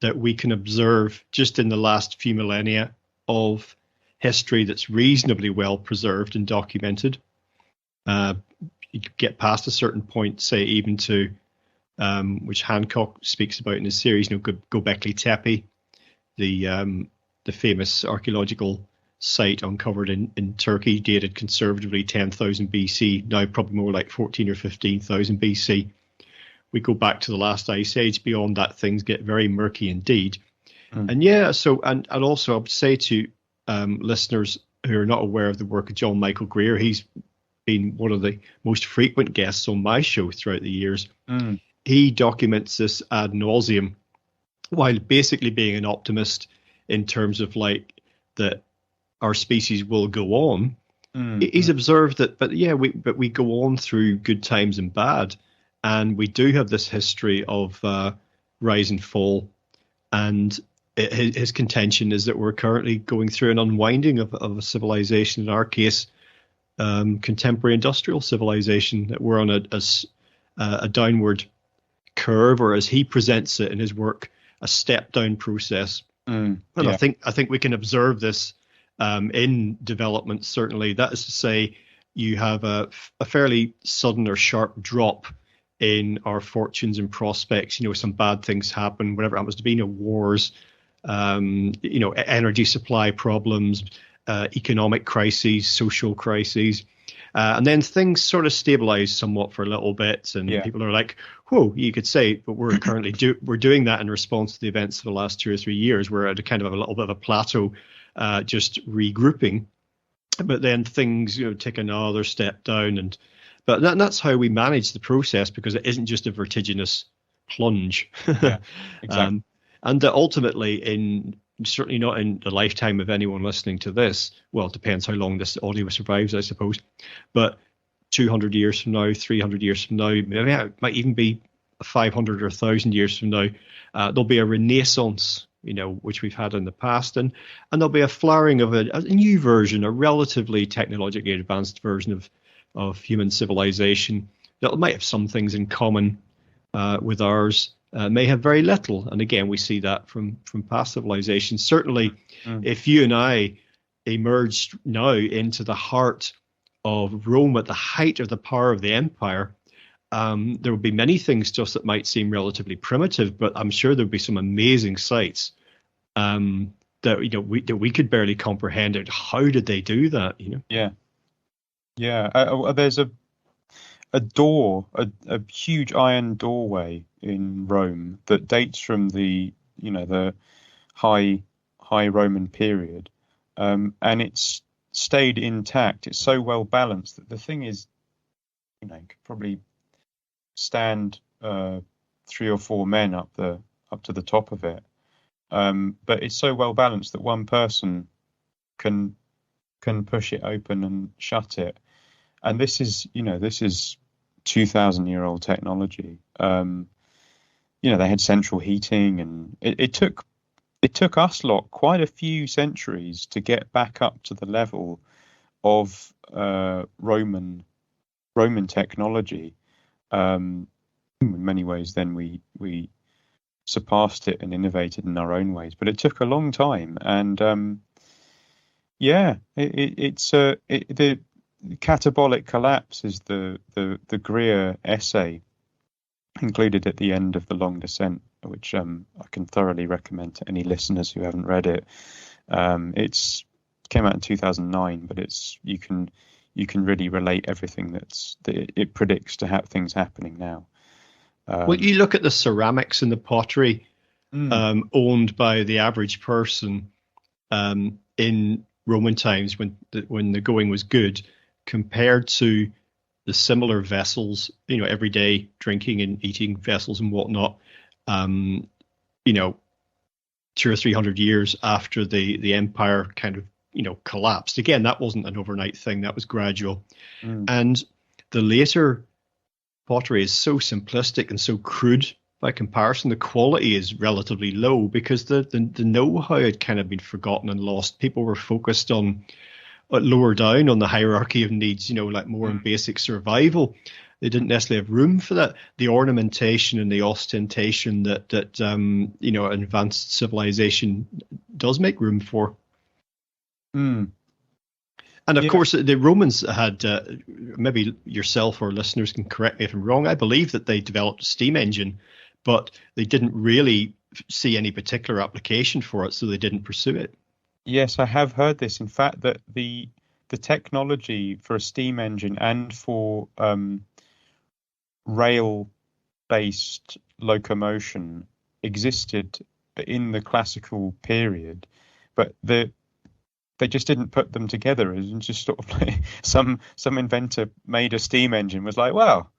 that we can observe just in the last few millennia of history that's reasonably well preserved and documented. You get past a certain point, say even to which Hancock speaks about in his series, Göbekli Tepe, the famous archaeological site uncovered in Turkey, dated conservatively 10,000 BC, now probably more like 14 or 15,000 BC. We go back to the last ice age. Beyond that, things get very murky indeed. And also I would say to listeners, who are not aware of the work of John Michael Greer, he's been one of the most frequent guests on my show throughout the years. He documents this ad nauseum while basically being an optimist in terms of like that our species will go on. He's observed that, but we go on through good times and bad, and we do have this history of rise and fall. And his contention is that we're currently going through an unwinding of a civilization. In our case, contemporary industrial civilization. That we're on a downward curve, or as he presents it in his work, a step down process. And I think we can observe this in development. Certainly, that is to say, you have a fairly sudden or sharp drop in our fortunes and prospects. Some bad things happen, whatever it happens to be, wars, energy supply problems, economic crises, social crises. And then things sort of stabilize somewhat for a little bit, and people are like, whoa, you could say, but we're currently we're doing that in response to the events of the last 2 or 3 years. We're at a kind of a little bit of a plateau, just regrouping. But then things, take another step down, but that's how we manage the process, because it isn't just a vertiginous plunge. Yeah, exactly. And that ultimately, certainly not in the lifetime of anyone listening to this, well, it depends how long this audio survives, I suppose, but 200 years from now, 300 years from now, maybe it might even be 500 or 1,000 years from now, there'll be a renaissance, which we've had in the past, and there'll be a flowering of a new version, a relatively technologically advanced version of human civilization that might have some things in common with ours, may have very little. And again, we see that from past civilizations. Certainly, if you and I emerged now into the heart of Rome at the height of the power of the empire, there would be many things to us that might seem relatively primitive, but I'm sure there would be some amazing sights that we could barely comprehend. How did they do that? There's a door, a huge iron doorway in Rome that dates from the high Roman period, and it's stayed intact. It's so well balanced that the thing is, could probably stand 3 or 4 men up to the top of it. But it's so well balanced that one person can push it open and shut it. And this is 2,000-year-old technology. They had central heating, and it took us lot quite a few centuries to get back up to the level of Roman technology. In many ways, then we surpassed it and innovated in our own ways, but it took a long time. And the catabolic collapse is the Greer essay included at the end of The Long Descent, which I can thoroughly recommend to any listeners who haven't read it. It's came out in 2009, but you can really relate everything that it predicts to have things happening now. Well, you look at the ceramics and the pottery owned by the average person in Roman times when the going was good, compared to the similar vessels, everyday drinking and eating vessels and whatnot, 200 or 300 years after the empire kind of, collapsed. Again, that wasn't an overnight thing. That was gradual. And the later pottery is so simplistic and so crude by comparison. The quality is relatively low because the know-how had kind of been forgotten and lost. People were focused on lower down on the hierarchy of needs, like more in basic survival. They didn't necessarily have room for that. The ornamentation and the ostentation that an advanced civilization does make room for. And of course, the Romans had, maybe yourself or listeners can correct me if I'm wrong, I believe that they developed a steam engine, but they didn't really see any particular application for it, so they didn't pursue it. Yes, I have heard this. In fact, that the technology for a steam engine and for rail-based locomotion existed in the classical period, but they they just didn't put them together, and just sort of like some inventor made a steam engine, was like, well,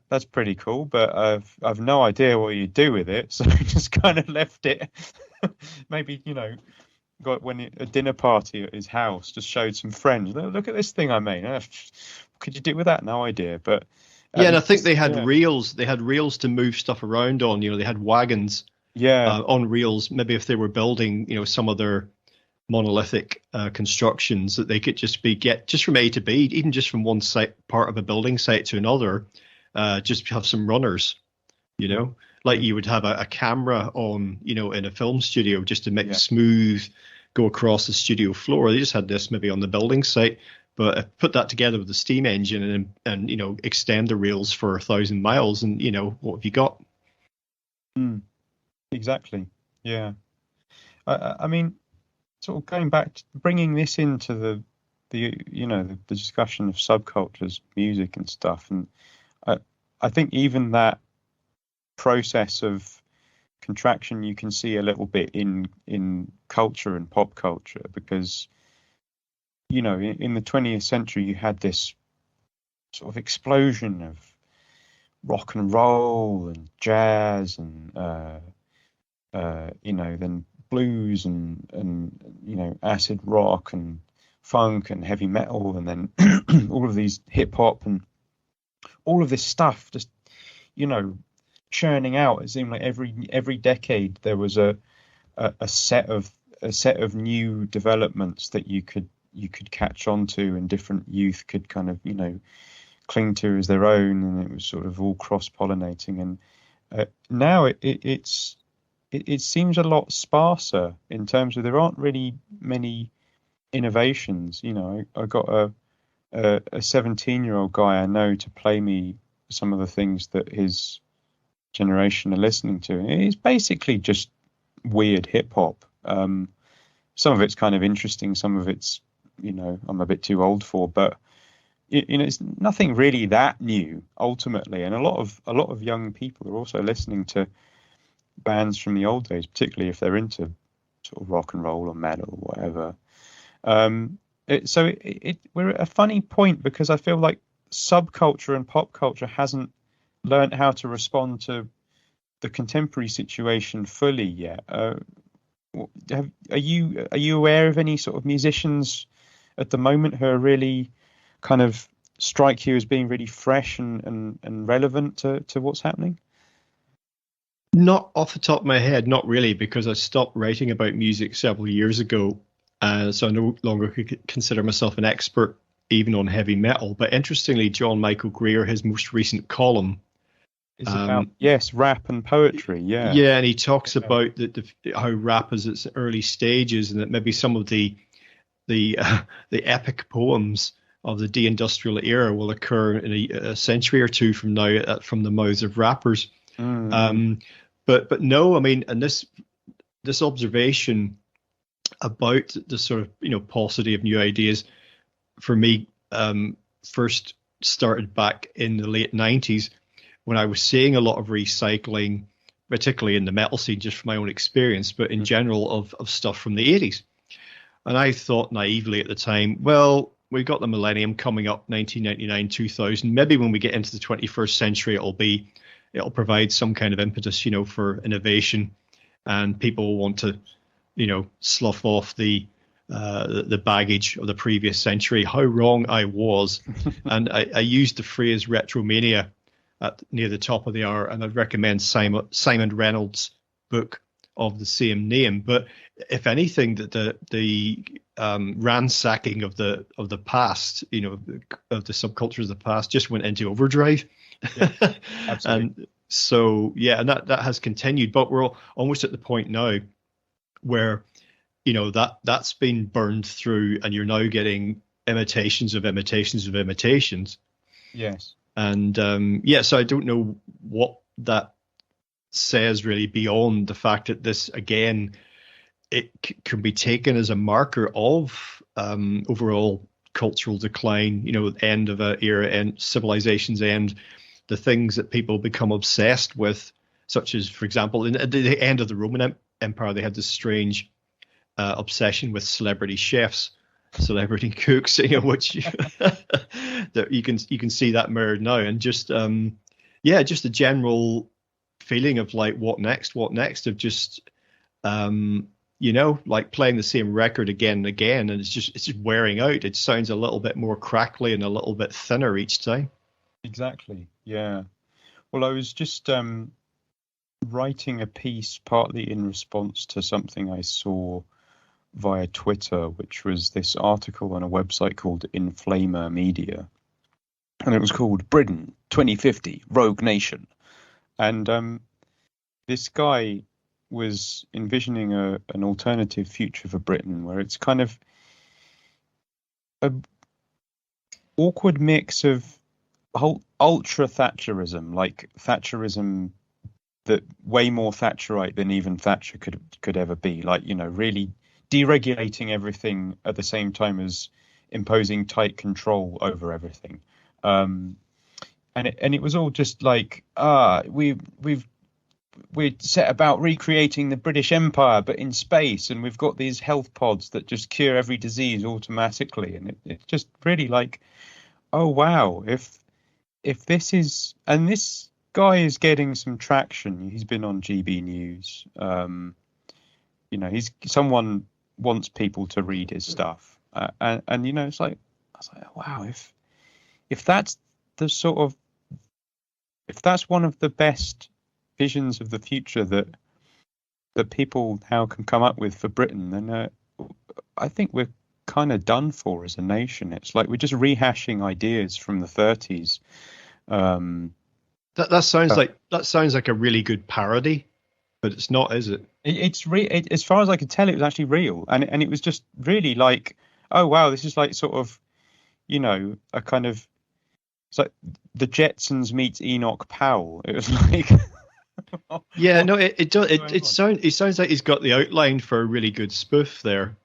that's pretty cool, but I've no idea what you do with it, so just kind of left it. Maybe, got a dinner party at his house, just showed some friends. Look at this thing I made. Could you do with that? No idea. But yeah, and I think they had reels. They had reels to move stuff around on. They had wagons. Yeah. On reels. Maybe if they were building, some other monolithic constructions, that they could just get just from A to B, even just from one part of a building site to another. Just have some runners, like you would have a camera on, in a film studio, just to make it smooth, go across the studio floor. They just had this maybe on the building site, but put that together with the steam engine and extend the reels for 1,000 miles, and what have you got? Exactly. Yeah. I mean, sort of going back to bringing this into the discussion of subcultures, music and stuff, and I think even that process of contraction you can see a little bit in culture and pop culture, because in the 20th century you had this sort of explosion of rock and roll and jazz and then blues and acid rock and funk and heavy metal, and then all of these hip hop and all of this stuff just churning out. It seemed like every decade there was a set of new developments that you could catch on to, and different youth could kind of cling to as their own, and it was sort of all cross-pollinating. And now it seems a lot sparser in terms of there aren't really many innovations. I got a 17-year-old guy I know to play me some of the things that his generation are listening to. It's basically just weird hip hop. Some of it's kind of interesting, some of it's I'm a bit too old for, but it's nothing really that new ultimately. And a lot of young people are also listening to bands from the old days, particularly if they're into sort of rock and roll or metal or whatever. We're at a funny point, because I feel like subculture and pop culture hasn't learned how to respond to the contemporary situation fully yet. Are you aware of any sort of musicians at the moment who are really kind of strike you as being really fresh and relevant to what's happening? Not off the top of my head, not really, because I stopped writing about music several years ago. So I no longer could consider myself an expert even on heavy metal. But interestingly, John Michael Greer, his most recent column, is about rap and poetry. Yeah, and he talks about how rap is its early stages, and that maybe some of the epic poems of the deindustrial era will occur in a century or two from now from the mouths of rappers. But no, I mean, and this observation about the sort of paucity of new ideas for me first started back in the late 90s, when I was seeing a lot of recycling, particularly in the metal scene, just from my own experience, but in general of stuff from the 80s. And I thought naively at the time, well, we've got the millennium coming up, 1999, 2000. Maybe when we get into the 21st century, it'll provide some kind of impetus, for innovation, and people will want to, slough off the baggage of the previous century. How wrong I was. And I used the phrase retromania near the top of the hour, and I'd recommend Simon Reynolds' book of the same name. But if anything, that the ransacking of the past, of the subcultures of the past, just went into overdrive. Yeah, absolutely. And so, and that has continued, but we're almost at the point now where, that's been burned through, and you're now getting imitations of imitations of imitations. Yes. And so I don't know what that says really, beyond the fact that this, again, it can be taken as a marker of overall cultural decline, end of an era, and civilization's end, the things that people become obsessed with, such as, for example, at the end of the Roman Empire, they had this strange obsession with celebrity chefs, celebrity cooks, which that you can see that mirrored now, and just just a general feeling of like what next, of just like playing the same record again and again, and it's just wearing out. It sounds a little bit more crackly and a little bit thinner each time. Exactly. Yeah. Well, I was just writing a piece partly in response to something I saw via Twitter, which was this article on a website called Inflamer Media, and it was called Britain 2050 Rogue Nation. And this guy was envisioning an alternative future for Britain, where it's kind of an awkward mix of ultra Thatcherism, like Thatcherism that way more Thatcherite than even Thatcher could ever be, like, really deregulating everything at the same time as imposing tight control over everything. And it was all just like, we're set about recreating the British Empire, but in space, and we've got these health pods that just cure every disease automatically. And it's just really like, oh wow, if this is, and this guy is getting some traction. He's been on GB News. He's someone wants people to read his stuff, and it's like, I was like, wow, if that's the sort of, if that's one of the best visions of the future that people now can come up with for Britain, then I think we're kind of done for as a nation. It's like we're just rehashing ideas from the 30s. That sounds like a really good parody, but it's not, is it? It's as far as I could tell, it was actually real, and it was just really like, oh wow, this is like sort of, a kind of, it's like the Jetsons meets Enoch Powell. It was like. Yeah, no, it does. It sounds like he's got the outline for a really good spoof there.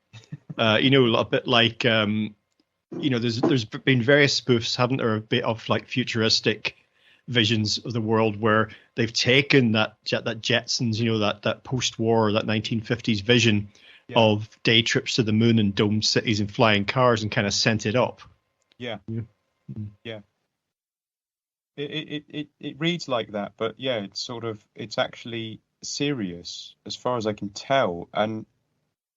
A bit like there's been various spoofs, haven't there, a bit of like futuristic visions of the world where they've taken that Jetsons, that post-war, that 1950s vision of day trips to the moon and domed cities and flying cars and kind of sent it up. Yeah. It reads like that, but yeah, it's actually serious as far as I can tell. And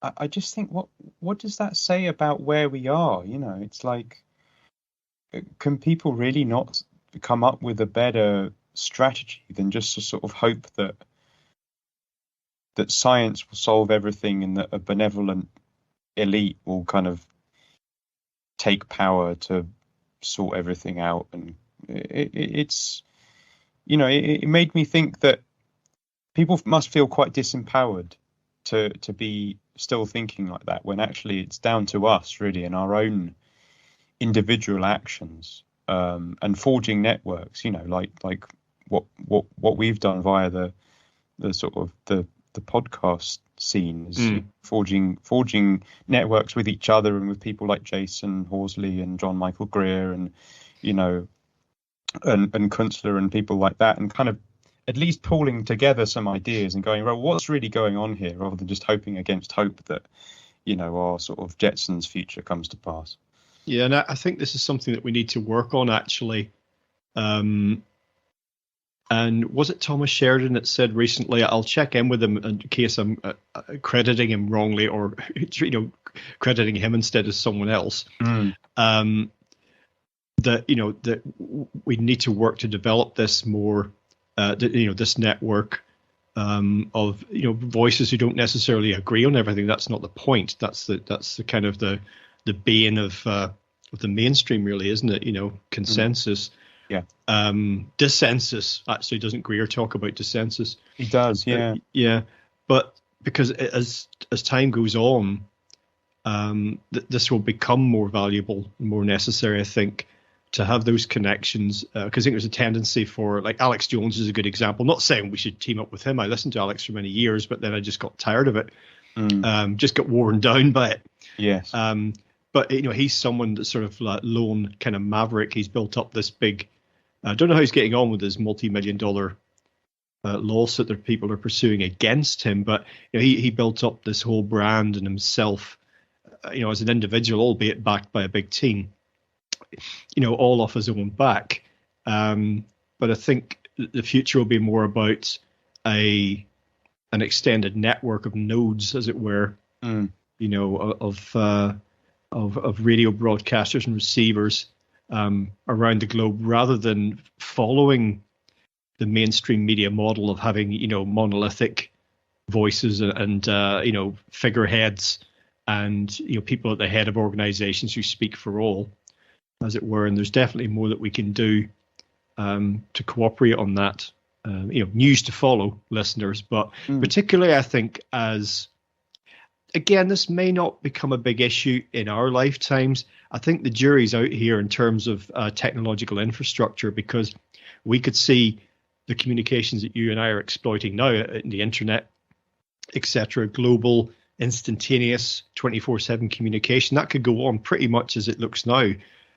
I just think, what does that say about where we are? It's like, can people really not come up with a better strategy than just to sort of hope that science will solve everything and that a benevolent elite will kind of take power to sort everything out? And it's it made me think that people must feel quite disempowered to be still thinking like that, when actually it's down to us really in our own individual actions, and forging networks, like what we've done via the sort of the podcast scene is forging networks with each other and with people like Jasun Horsley and John Michael Greer and and Kunstler and people like that, and kind of at least pulling together some ideas and going, well, what's really going on here, rather than just hoping against hope that our sort of Jetsons future comes to pass. Yeah, and I think this is something that we need to work on, actually. And was it Thomas Sheridan that said recently, I'll check in with him in case I'm crediting him wrongly, or crediting him instead of someone else, that that we need to work to develop this more, this network of voices who don't necessarily agree on everything. That's not the point. That's the kind of the bane of the mainstream, really, isn't it? Consensus. Yeah. Dissensus. Actually, doesn't Greer talk about dissensus? He does. Yeah. Yeah. But because as time goes on, this will become more valuable and more necessary, I think, to have those connections, because I think there's a tendency for, like, Alex Jones is a good example. Not saying we should team up with him. I listened to Alex for many years, but then I just got tired of it. Just got worn down by it. Yes. But he's someone that's sort of like lone kind of maverick. He's built up this big. I don't know how he's getting on with his multi-million-dollar lawsuit that people are pursuing against him. But he built up this whole brand and himself, as an individual, albeit backed by a big team, all off his own back. But I think the future will be more about an extended network of nodes, as it were, of radio broadcasters and receivers around the globe, rather than following the mainstream media model of having monolithic voices and figureheads and people at the head of organizations who speak for all, as it were. And there's definitely more that we can do to cooperate on that. News to follow, listeners, but particularly I think, as again, this may not become a big issue in our lifetimes. I think the jury's out here in terms of technological infrastructure, because we could see the communications that you and I are exploiting now in the internet, etc., global, instantaneous, 24/7 communication. That could go on pretty much as it looks now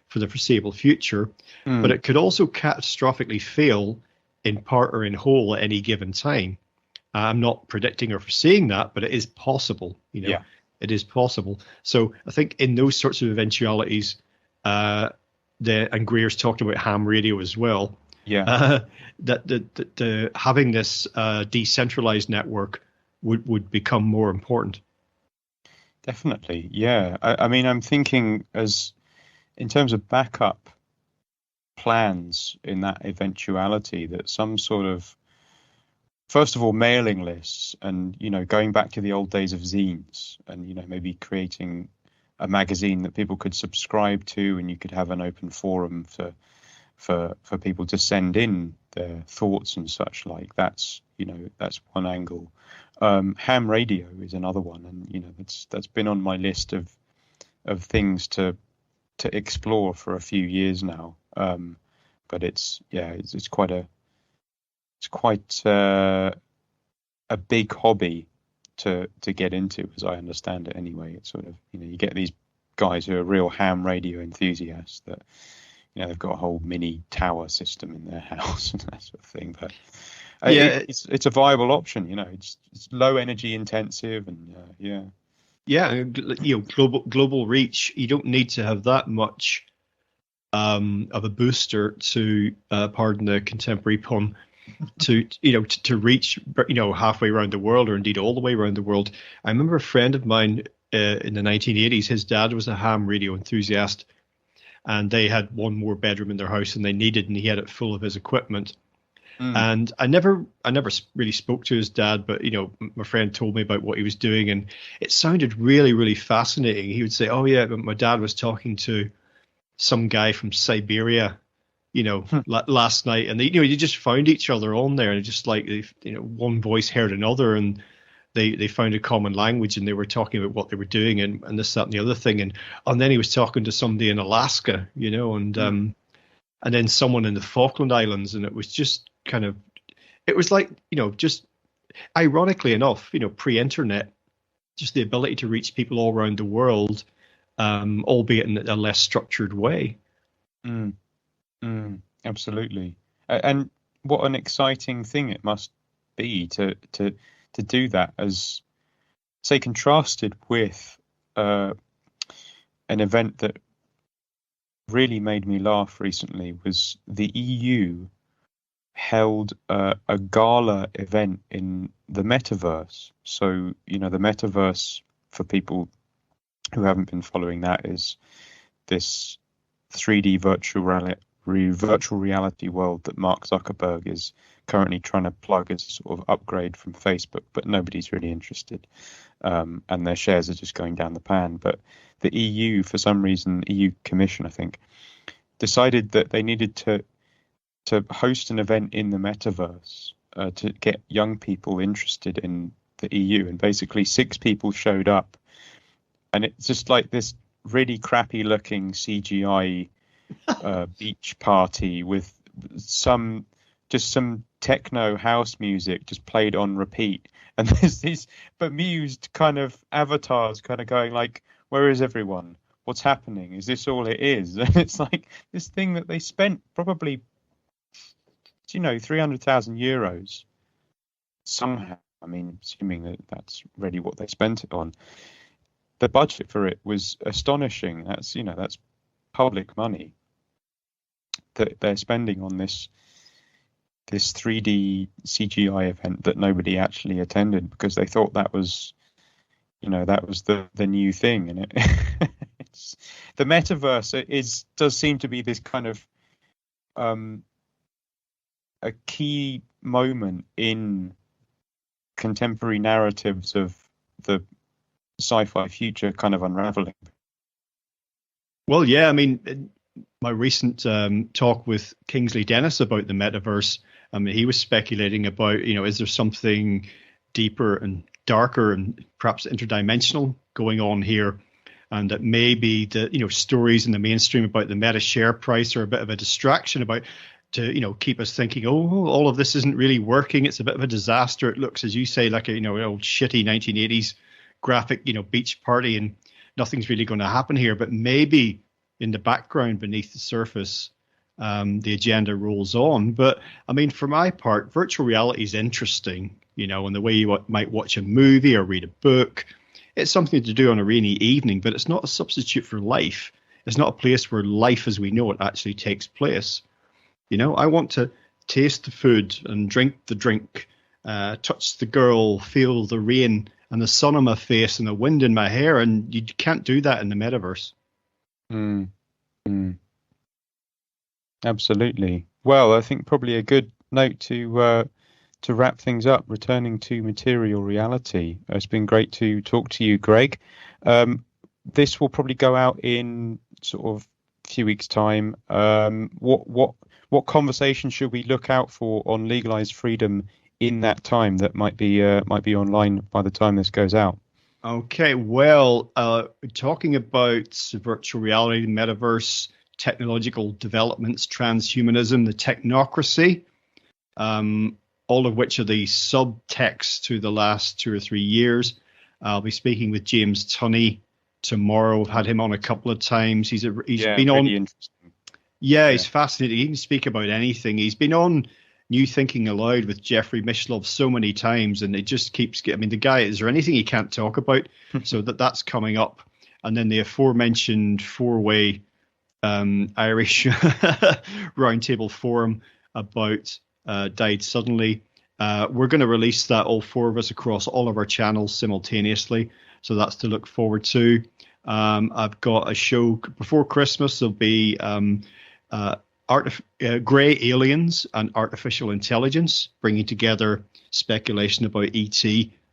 for the foreseeable future, but it could also catastrophically fail in part or in whole at any given time. I'm not predicting or foreseeing that, but it is possible. It is possible. So I think in those sorts of eventualities, and Greer's talked about ham radio as well. That having this decentralized network would become more important. Definitely, yeah. I mean, I'm thinking in terms of backup plans in that eventuality, that some sort of, first of all, mailing lists, and going back to the old days of zines, and maybe creating a magazine that people could subscribe to, and you could have an open forum for people to send in their thoughts and such like. That's one angle. Ham radio is another one, and that's been on my list of things to explore for a few years now. But it's quite a big hobby to get into, as I understand it anyway. It's sort of, you get these guys who are real ham radio enthusiasts that they've got a whole mini tower system in their house and that sort of thing. But it's a viable option. It's low energy intensive, and global reach. You don't need to have that much of a booster to pardon the contemporary pun, to reach halfway around the world, or indeed all the way around the world. I remember a friend of mine in the 1980s. His dad was a ham radio enthusiast, and they had one more bedroom in their house than they needed, and he had it full of his equipment. And I never really spoke to his dad, but my friend told me about what he was doing, and it sounded really, really fascinating. He would say, "Oh yeah, but my dad was talking to some guy from Siberia, last night, and they just found each other on there, and just like one voice heard another, and they found a common language, and they were talking about what they were doing, and this, that, and the other thing, and then he was talking to somebody in Alaska, and then someone in the Falkland Islands, and it was just it was like, just ironically enough, pre-internet, just the ability to reach people all around the world, albeit in a less structured way. Absolutely. And what an exciting thing it must be to do that, as, say, contrasted with an event that really made me laugh recently. Was the EU held a gala event in the metaverse. So, the metaverse, for people who haven't been following that, is this 3D virtual reality world that Mark Zuckerberg is currently trying to plug as a sort of upgrade from Facebook, but nobody's really interested. And their shares are just going down the pan. But the EU, for some reason, EU Commission, I think, decided that they needed to host an event in the metaverse to get young people interested in the EU. And basically 6 people showed up, and it's just like this really crappy looking CGI beach party with some techno house music just played on repeat, and there's these bemused kind of avatars kind of going like, where is everyone, what's happening, is this all it is? And it's like this thing that they spent probably 300,000 euros somehow, I mean, assuming that that's really what they spent it on, the budget for it was astonishing. That's, that's public money that they're spending on this 3D CGI event that nobody actually attended because they thought that was, that was the new thing. And it's, the metaverse does seem to be this kind of a key moment in contemporary narratives of the sci-fi future kind of unraveling. Well, yeah, I mean, my recent talk with Kingsley Dennis about the metaverse, he was speculating about, is there something deeper and darker and perhaps interdimensional going on here? And that maybe the, stories in the mainstream about the meta share price are a bit of a distraction to keep us thinking, oh, all of this isn't really working. It's a bit of a disaster. It looks, as you say, like an old shitty 1980s graphic, beach party, and nothing's really going to happen here. But maybe in the background, beneath the surface, the agenda rolls on. But I mean, for my part, virtual reality is interesting, in the way you might watch a movie or read a book. It's something to do on a rainy evening, but it's not a substitute for life. It's not a place where life as we know it actually takes place. I want to taste the food and drink the drink, touch the girl, feel the rain and the sun on my face and the wind in my hair. And you can't do that in the metaverse. Absolutely. Well, I think probably a good note to wrap things up, returning to material reality. It's been great to talk to you, Greg. This will probably go out in sort of a few weeks' time. What conversation should we look out for on Legalise Freedom in that time that might be online by the time this goes out? Okay, well, talking about virtual reality, metaverse, technological developments, transhumanism, the technocracy, all of which are the subtext to the last 2 or 3 years. I'll be speaking with James Tunney tomorrow. I've had him on a couple of times. He's been really on. Interesting. Yeah, he's fascinating. He can speak about anything. He's been on New Thinking Aloud with Jeffrey Mishlove so many times, and it just keeps getting. I mean, the guy, is there anything he can't talk about? So that's coming up. And then the aforementioned 4-way Irish roundtable forum about Died Suddenly. We're going to release that, all 4 of us, across all of our channels simultaneously. So that's to look forward to. I've got a show before Christmas. There'll be grey aliens and artificial intelligence, bringing together speculation about ET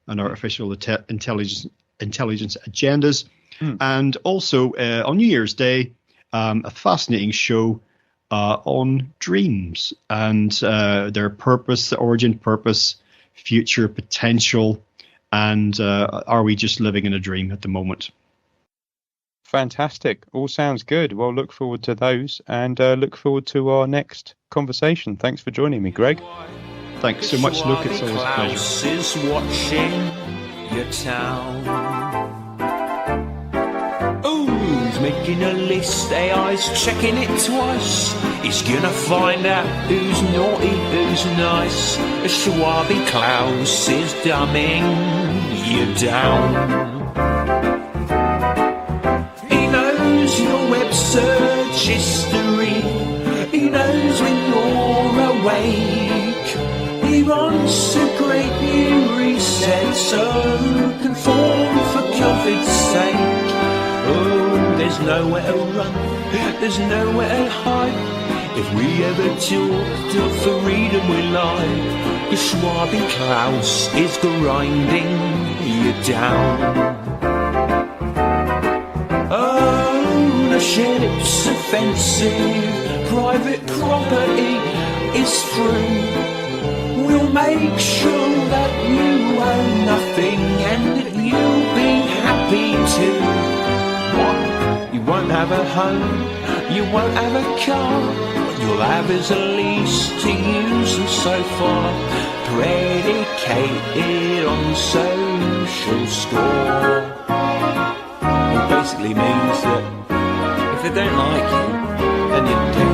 and artificial intelligence agendas. And also on New Year's Day, a fascinating show on dreams and their purpose, the origin, purpose, future potential, and are we just living in a dream at the moment? Fantastic. All sounds good. Well, look forward to those, and look forward to our next conversation. Thanks for joining me, Greg. Thanks so much, Luke. It's always a pleasure. Klaus is watching your town. Oh, he's making a list. AI's checking it twice. He's gonna find out who's naughty, who's nice. A Schwabi Klaus is dumbing you down. Your web search history. He knows when you're awake. He wants a great new reset, so conform for COVID's sake. Oh, there's nowhere to run, there's nowhere to hide. If we ever talked of freedom we lie, the Schwabi Klaus is grinding you down. Ownership's offensive, private property is free. We'll make sure that you own nothing and that you'll be happy too. What? You won't have a home, you won't have a car. What you'll have is a lease to use, and so far predicated on social score. It basically means that if they don't like you, then you do